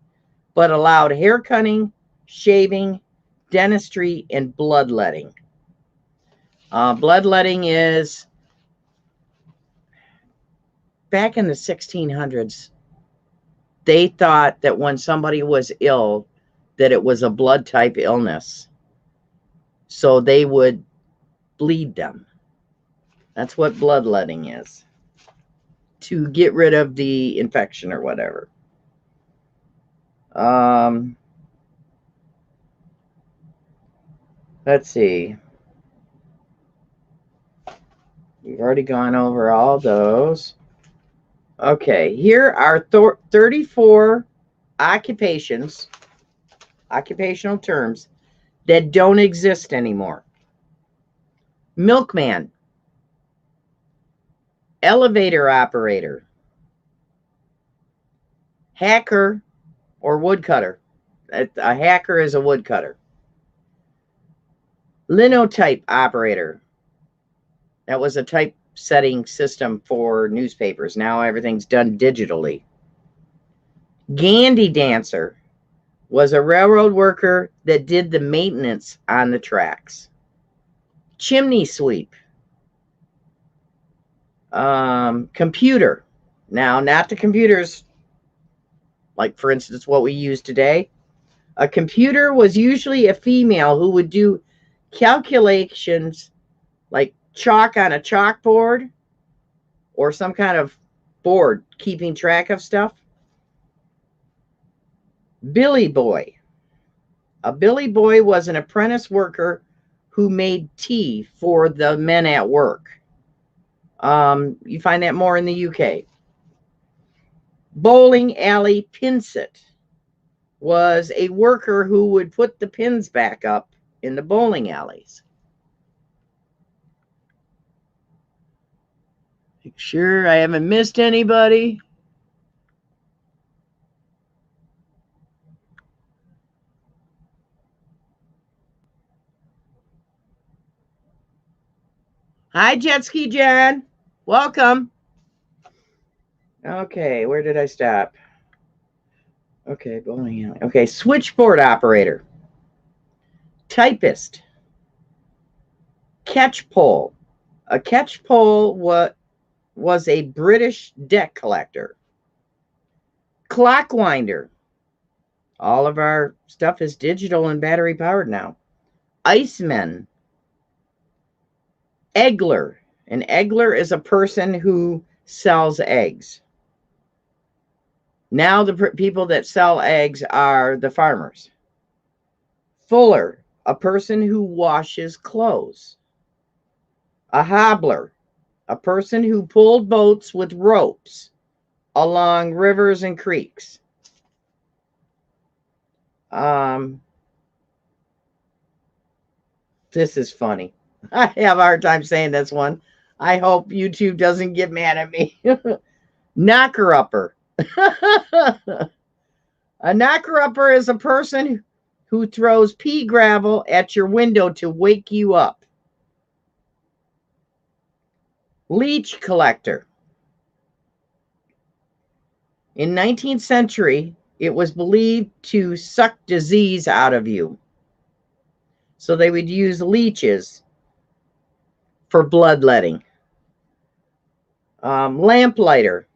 but allowed hair cutting, shaving, dentistry, and bloodletting. Bloodletting is back in the 1600s. They thought that when somebody was ill, that it was a blood type illness. So they would bleed them. That's what bloodletting is, to get rid of the infection or whatever. Let's see. We've already gone over all those. Okay, here are 34 occupations, occupational terms that don't exist anymore. Milkman, elevator operator, hacker or woodcutter. A hacker is a woodcutter. Linotype operator. That was a typesetting system for newspapers. Now everything's done digitally. Gandy dancer was a railroad worker that did the maintenance on the tracks. Chimney sweep. Computer. Now, not the computers, like for instance, what we use today. A computer was usually a female who would do calculations like chalk on a chalkboard or some kind of board keeping track of stuff. Billy boy. A billy boy was an apprentice worker who made tea for the men at work. You find that more in the UK. Bowling alley pinset was a worker who would put the pins back up in the bowling alleys. Make sure I haven't missed anybody. Hi, Jet Ski John. Welcome. Okay, where did I stop? Okay, bowling alley. Okay, switchboard operator. Typist. Catchpole. A catchpole was a British debt collector. Clockwinder. All of our stuff is digital and battery powered now. Iceman. Eggler. An eggler is a person who sells eggs. Now the people that sell eggs are the farmers. Fuller, a person who washes clothes. A hobbler, a person who pulled boats with ropes along rivers and creeks. This is funny. I have a hard time saying this one. I hope YouTube doesn't get mad at me. Knocker-upper. A knocker-upper is a person who throws pea gravel at your window to wake you up. Leech collector. In 19th century, it was believed to suck disease out of you. So they would use leeches for bloodletting. Lamplighter.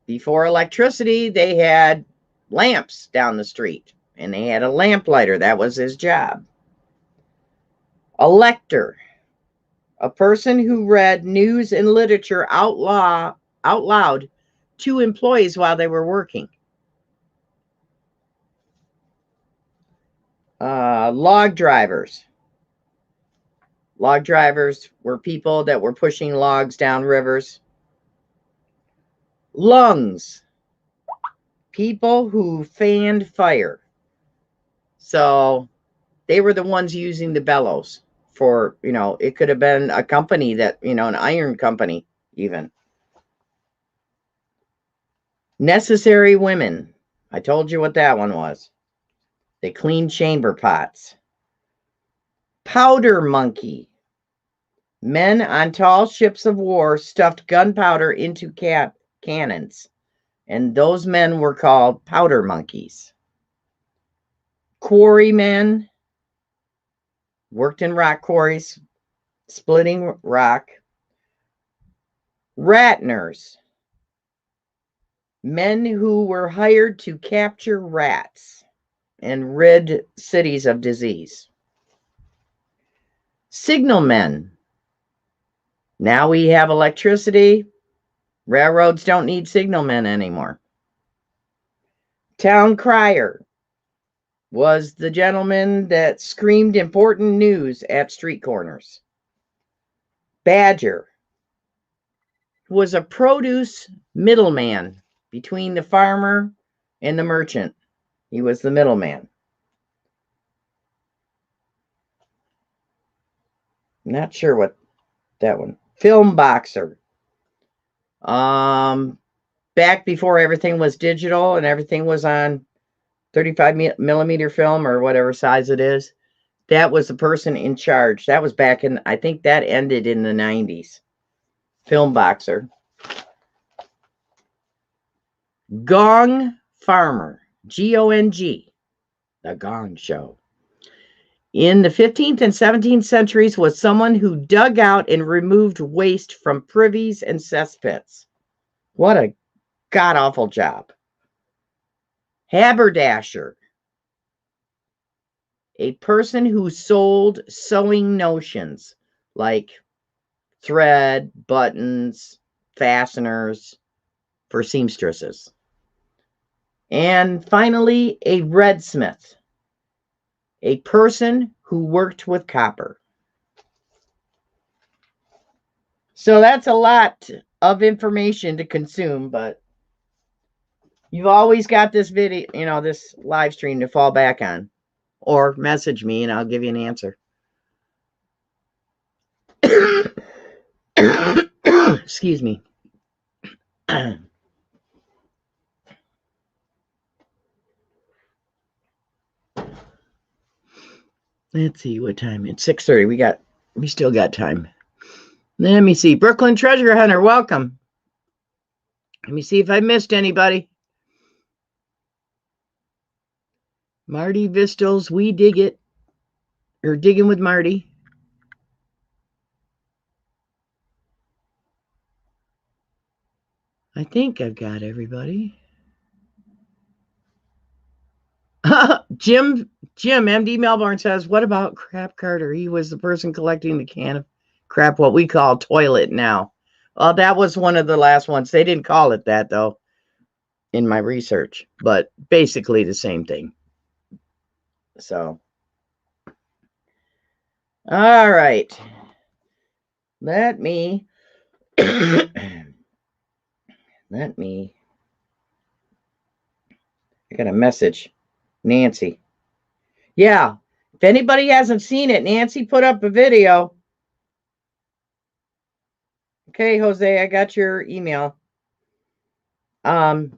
Before electricity, they had lamps down the street, and they had a lamplighter. That was his job. A lector. A person who read news and literature out loud to employees while they were working. Log drivers. Log drivers were people that were pushing logs down rivers. Lungs. People who fanned fire. So they were the ones using the bellows for, it could have been a company that, an iron company even. Necessary women. I told you what that one was. They cleaned chamber pots. Powder monkey. Men on tall ships of war stuffed gunpowder into cannons, and those men were called powder monkeys. Quarrymen worked in rock quarries, splitting rock. Ratners. Men who were hired to capture rats and rid cities of disease. Signalmen. Now we have electricity. Railroads don't need signalmen anymore. Town crier was the gentleman that screamed important news at street corners. Badger was a produce middleman between the farmer and the merchant. He was the middleman. Not sure what that one. Film boxer. Back before everything was digital and everything was on 35 millimeter film or whatever size it is, that was the person in charge. That was back in, I think that ended in the 90s. Film boxer. Gong farmer. G-O-N-G. The Gong Show. In the 15th and 17th centuries was someone who dug out and removed waste from privies and cesspits. What a god-awful job. Haberdasher. A person who sold sewing notions like thread, buttons, fasteners for seamstresses. And finally, a redsmith. A person who worked with copper. So that's a lot of information to consume, but you've always got this video, this live stream to fall back on, or message me and I'll give you an answer. Excuse me. Let's see what time. It's 6:30. We still got time. Let me see. Brooklyn Treasure Hunter, welcome. Let me see if I missed anybody. Marty Vistal's We Dig It, or Digging with Marty. I think I've got everybody. Jim MD Melbourne says, what about Crap Carter? He was the person collecting the can of crap, what we call toilet now. Well, that was one of the last ones. They didn't call it that, though, in my research, but basically the same thing. So, all right. Let me I got a message Nancy. Yeah. If anybody hasn't seen it, Nancy put up a video. Okay, Jose, I got your email. On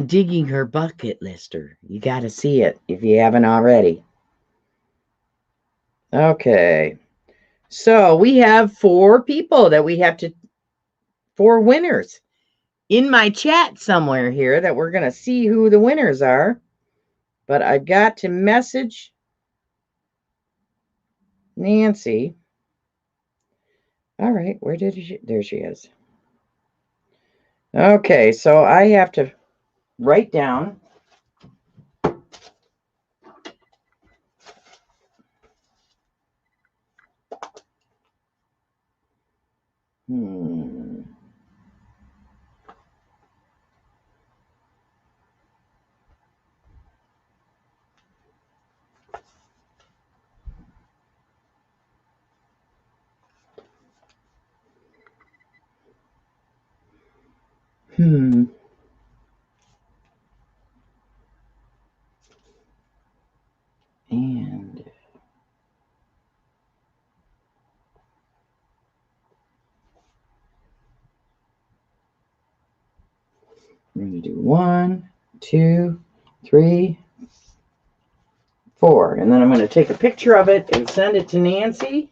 digging her bucket lister. You got to see it if you haven't already. Okay. So we have 4 people that we have to, 4 winners in my chat somewhere here that we're going to see who the winners are. But I've got to message Nancy. All right, where did she? There she is. Okay, so I have to write down. And we're going to do 1, 2, 3, 4. And then I'm going to take a picture of it and send it to Nancy.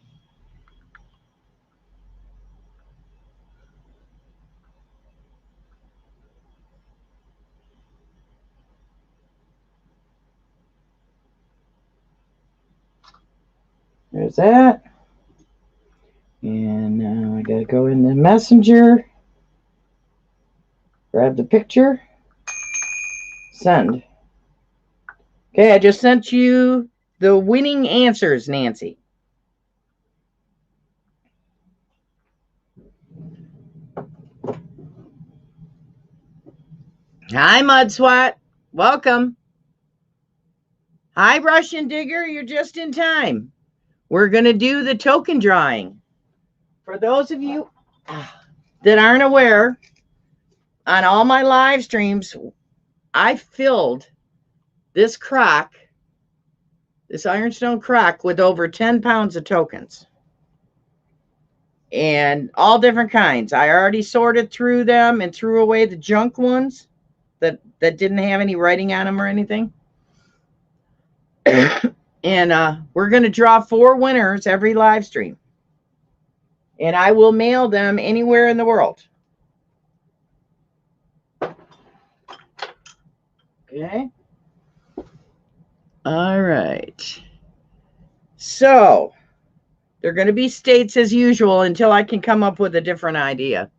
There's that. And now I got to go in the messenger, grab the picture, send. Okay, I just sent you the winning answers, Nancy. Hi, Mud Swat. Welcome. Hi, Russian Digger. You're just in time. We're going to do the token drawing. For those of you that aren't aware, on all my live streams, I filled this crock, this ironstone crock, with over 10 pounds of tokens. And all different kinds. I already sorted through them and threw away the junk ones that didn't have any writing on them or anything. And we're going to draw 4 winners every live stream. And I will mail them anywhere in the world. Okay. All right. So they're going to be states as usual until I can come up with a different idea.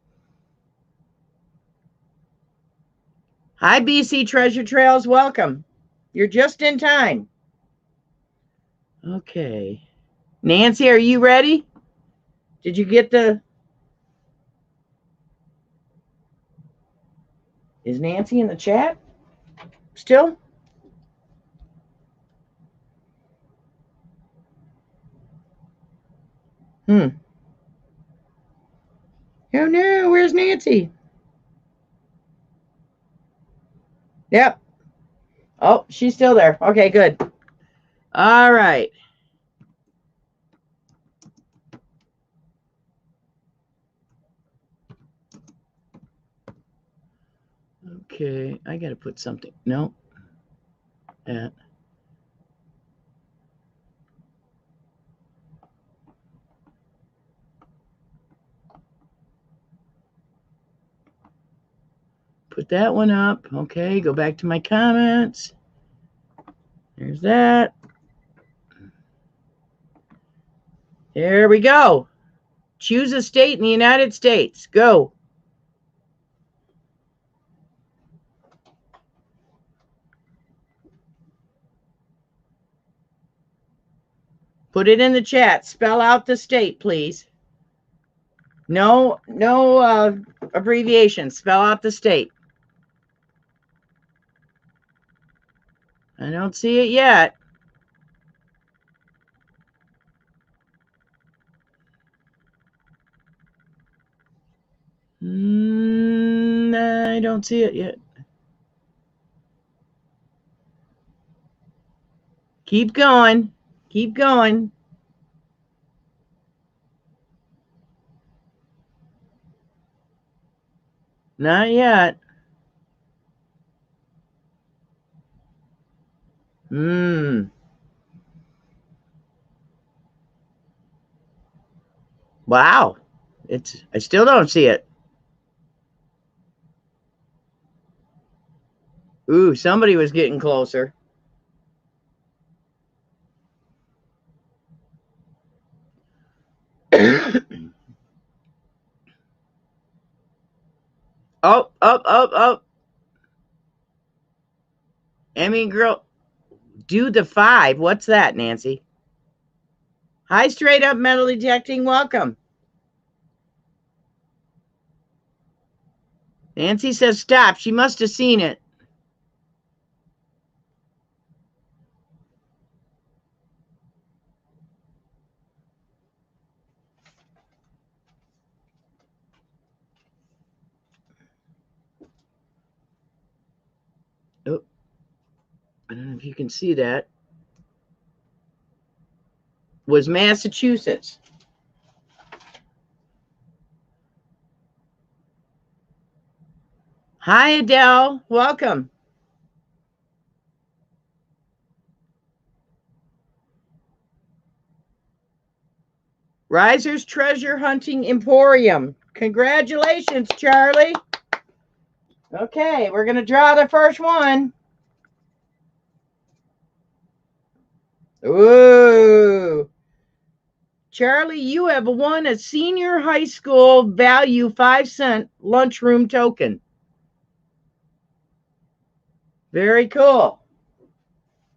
Hi, BC Treasure Trails. Welcome. You're just in time. Okay. Nancy, are you ready? Did you get the... Is Nancy in the chat still? Oh no, where's Nancy? Yep. Oh, she's still there. Okay, good. All right. Okay, I got to put something. No. That. Put that one up. Okay, go back to my comments. There's that. There we go. Choose a state in the United States. Go. Put it in the chat. Spell out the state, please. No abbreviation. Spell out the state. I don't see it yet. I don't see it yet. Keep going. Keep going. Not yet. Wow. I still don't see it. Ooh, somebody was getting closer. Up, up, up, up. I mean, girl, do the 5. What's that, Nancy? Hi, straight up metal detecting. Welcome. Nancy says stop. She must have seen it. Oh, I don't know if you can see that. Was Massachusetts. Hi, Adele. Welcome. Riser's Treasure Hunting Emporium. Congratulations, Charlie. Okay, we're going to draw the first one. Ooh. Charlie, you have won a senior high school value 5-cent lunchroom token. Very cool.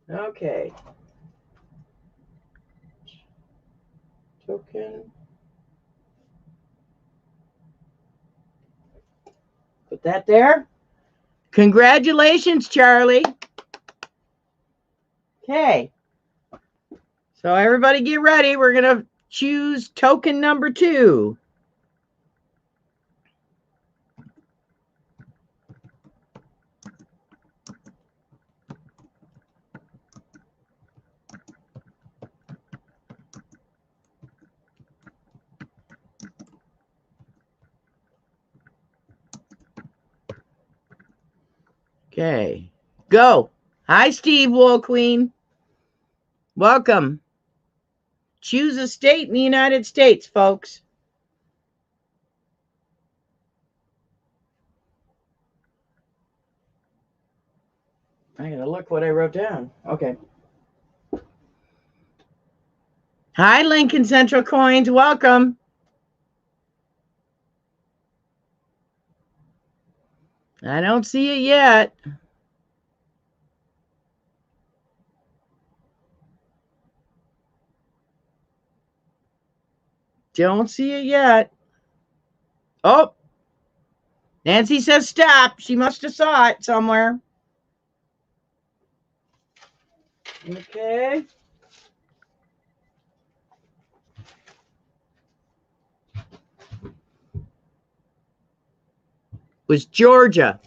Okay. Token. Put that there. Congratulations, Charlie. Okay. So everybody get ready. We're going to choose token number 2. Okay. Go. Hi, Steve Wool Queen. Welcome. Choose a state in the United States, folks. I gotta look what I wrote down. Okay. Hi, Lincoln Central Coins. Welcome. I don't see it yet. Don't see it yet. Oh, Nancy says stop. She must have saw it somewhere. Okay. Was Georgia.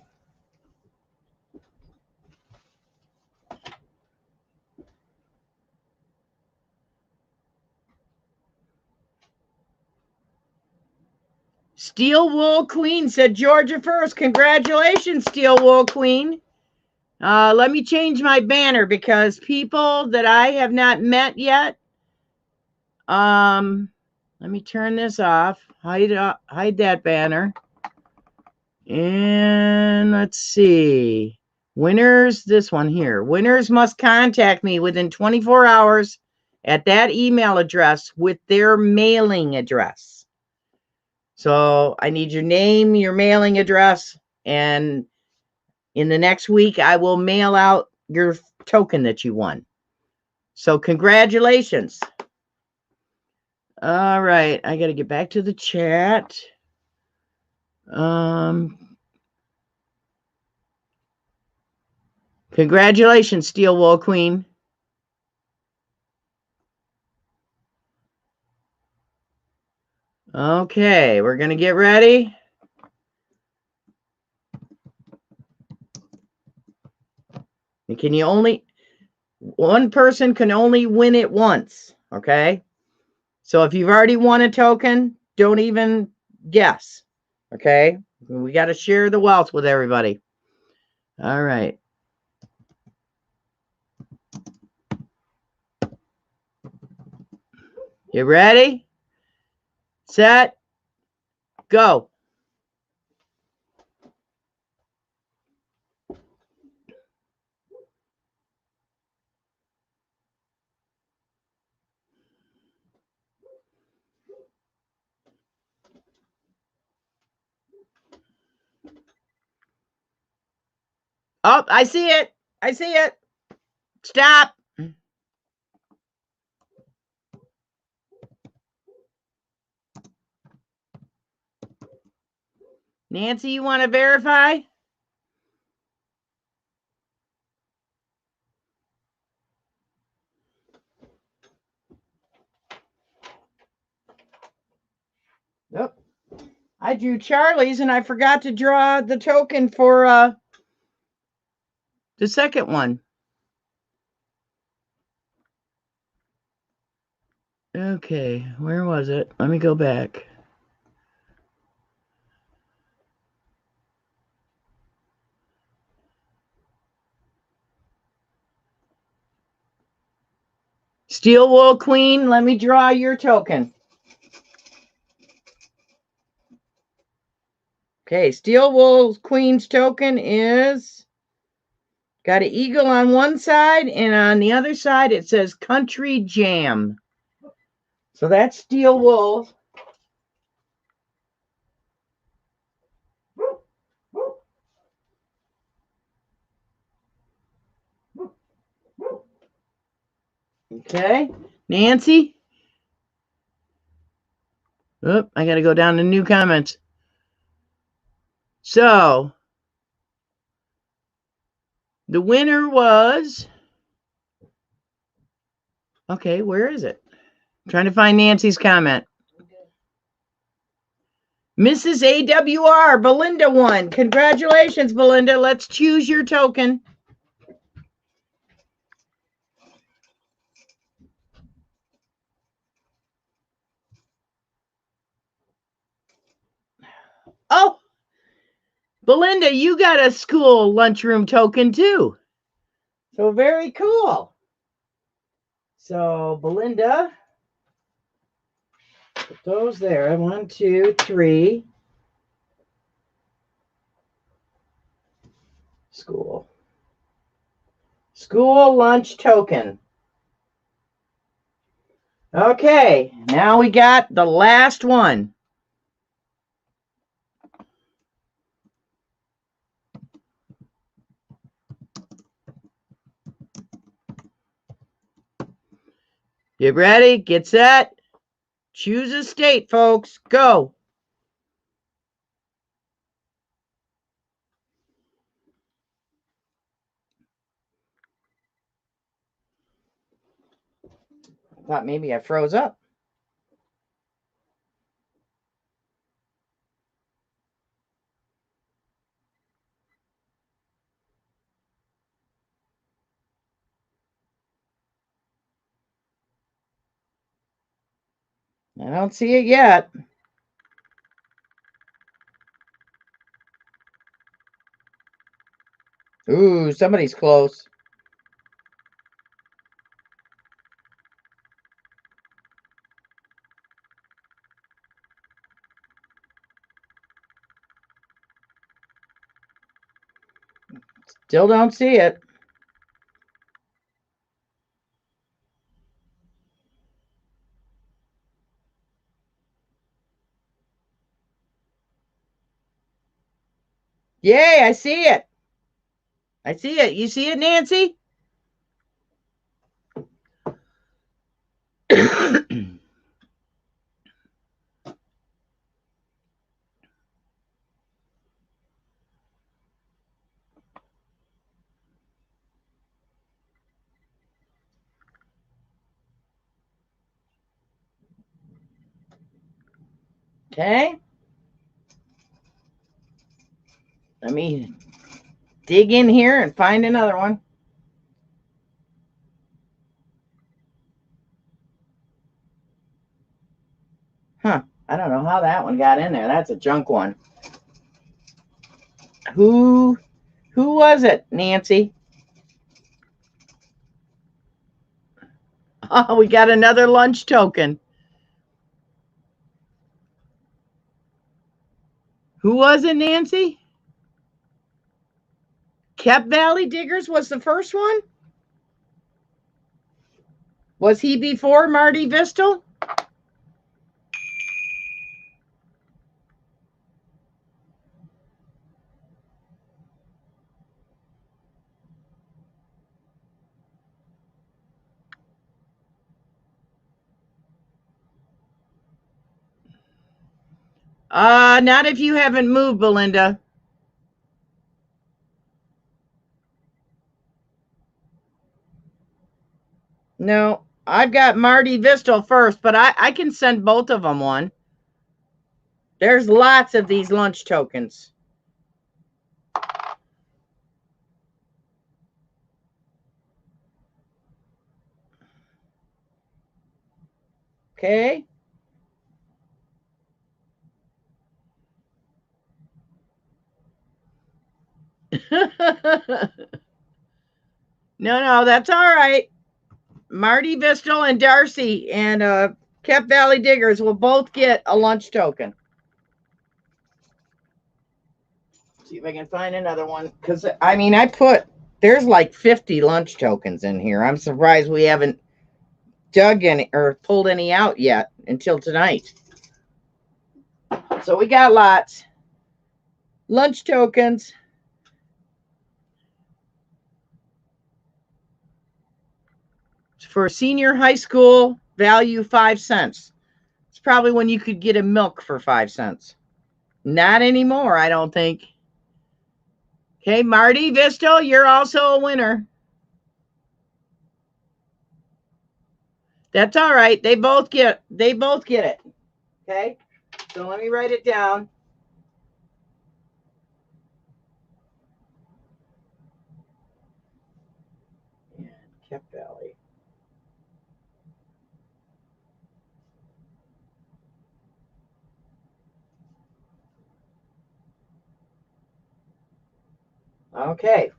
Steel Wool Queen said Georgia first. Congratulations, Steel Wool Queen. Let me change my banner because people that I have not met yet. Let me turn this off. Hide that banner. And let's see. Winners, this one here. Winners must contact me within 24 hours at that email address with their mailing address. So I need your name, your mailing address, and in the next week, I will mail out your token that you won. So congratulations. All right, I got to get back to the chat. Congratulations, Steel Wool Queen. Okay, we're going to get ready. Can you only... One person can only win it once, okay? So if you've already won a token, don't even guess, okay? We got to share the wealth with everybody. All right. You ready? Set, go. Oh, I see it. I see it. Stop. Nancy, you want to verify? Nope. I drew Charlie's and I forgot to draw the token for the second one. Okay, where was it? Let me go back. Steel Wool Queen, let me draw your token. Okay, Steel Wool Queen's token is got an eagle on one side, and on the other side it says Country Jam. So that's Steel Wool. Okay, Nancy. Oh, I got to go down to new comments. So the winner was, okay, where is it? I'm trying to find Nancy's comment. Mrs. AWR, Belinda won. Congratulations, Belinda. Let's choose your token. Oh, Belinda, you got a school lunchroom token too. So very cool. So Belinda, put those there. 1, 2, 3. School lunch token. Okay, now we got the last one. Get ready, get set. Choose a state, folks. Go. I thought maybe I froze up. I don't see it yet. Ooh, somebody's close. Still don't see it. Yay, I see it. I see it. You see it, Nancy? Okay. Let me dig in here and find another one. Huh. I don't know how that one got in there. That's a junk one. Who was it, Nancy? Oh, we got another lunch token. Who was it, Nancy? Kept Valley Diggers was the first one? Was he before Marty Vistel? Not if you haven't moved, Belinda. No, I've got Marty Vistel first, but I can send both of them one. There's lots of these lunch tokens. Okay. No, that's all right. Marty Vistel and Darcy and Kept Valley Diggers will both get a lunch token. See if I can find another one. Because, I mean, there's like 50 lunch tokens in here. I'm surprised we haven't dug any or pulled any out yet until tonight. So we got lots. Lunch tokens. For senior high school, value 5 cents. It's probably when you could get a milk for 5 cents. Not anymore, I don't think. Okay, Marty Vistel, you're also a winner. That's all right. They both get it. Okay? So let me write it down. And Kept Valley. Okay.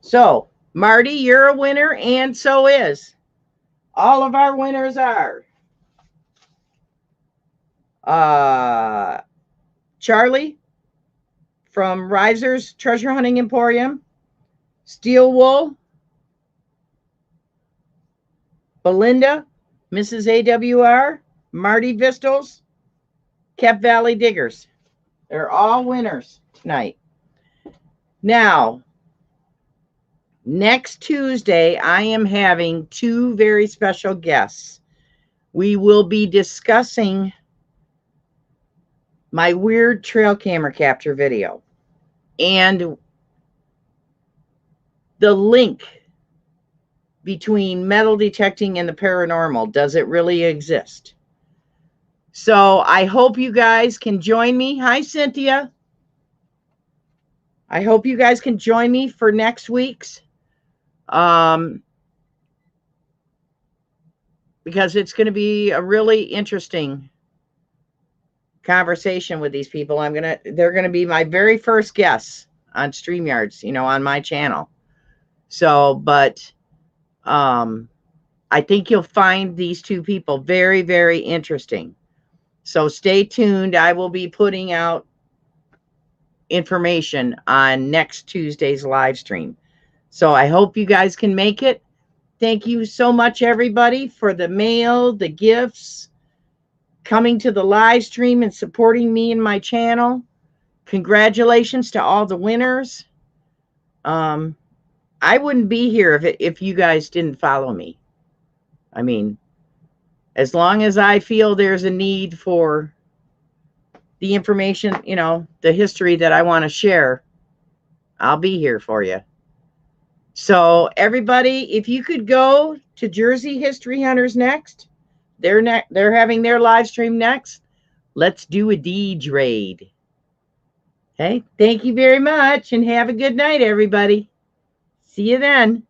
So, Marty, you're a winner, and so is. All of our winners are Charlie from Riser's Treasure Hunting Emporium, Steel Wool, Belinda, Mrs. AWR, Marty Vistels, Kept Valley Diggers. They're all winners tonight. Now, next Tuesday, I am having 2 very special guests. We will be discussing my weird trail camera capture video and the link between metal detecting and the paranormal. Does it really exist? So I hope you guys can join me. Hi, Cynthia. I hope you guys can join me for next week's. Because it's going to be a really interesting conversation with these people. They're going to be my very first guests on StreamYards, on my channel. So, but I think you'll find these 2 people very, very interesting. So stay tuned. I will be putting out information on next Tuesday's live stream. So I hope you guys can make it. Thank you so much, everybody, for the mail, the gifts, coming to the live stream and supporting me and my channel. Congratulations to all the winners. I wouldn't be here if you guys didn't follow me. I mean, as long as I feel there's a need for the information, the history that I want to share, I'll be here for you. So everybody, if you could go to Jersey History Hunters next, they're having their live stream next. Let's do a Deej raid. Okay, thank you very much and have a good night, everybody. See you then.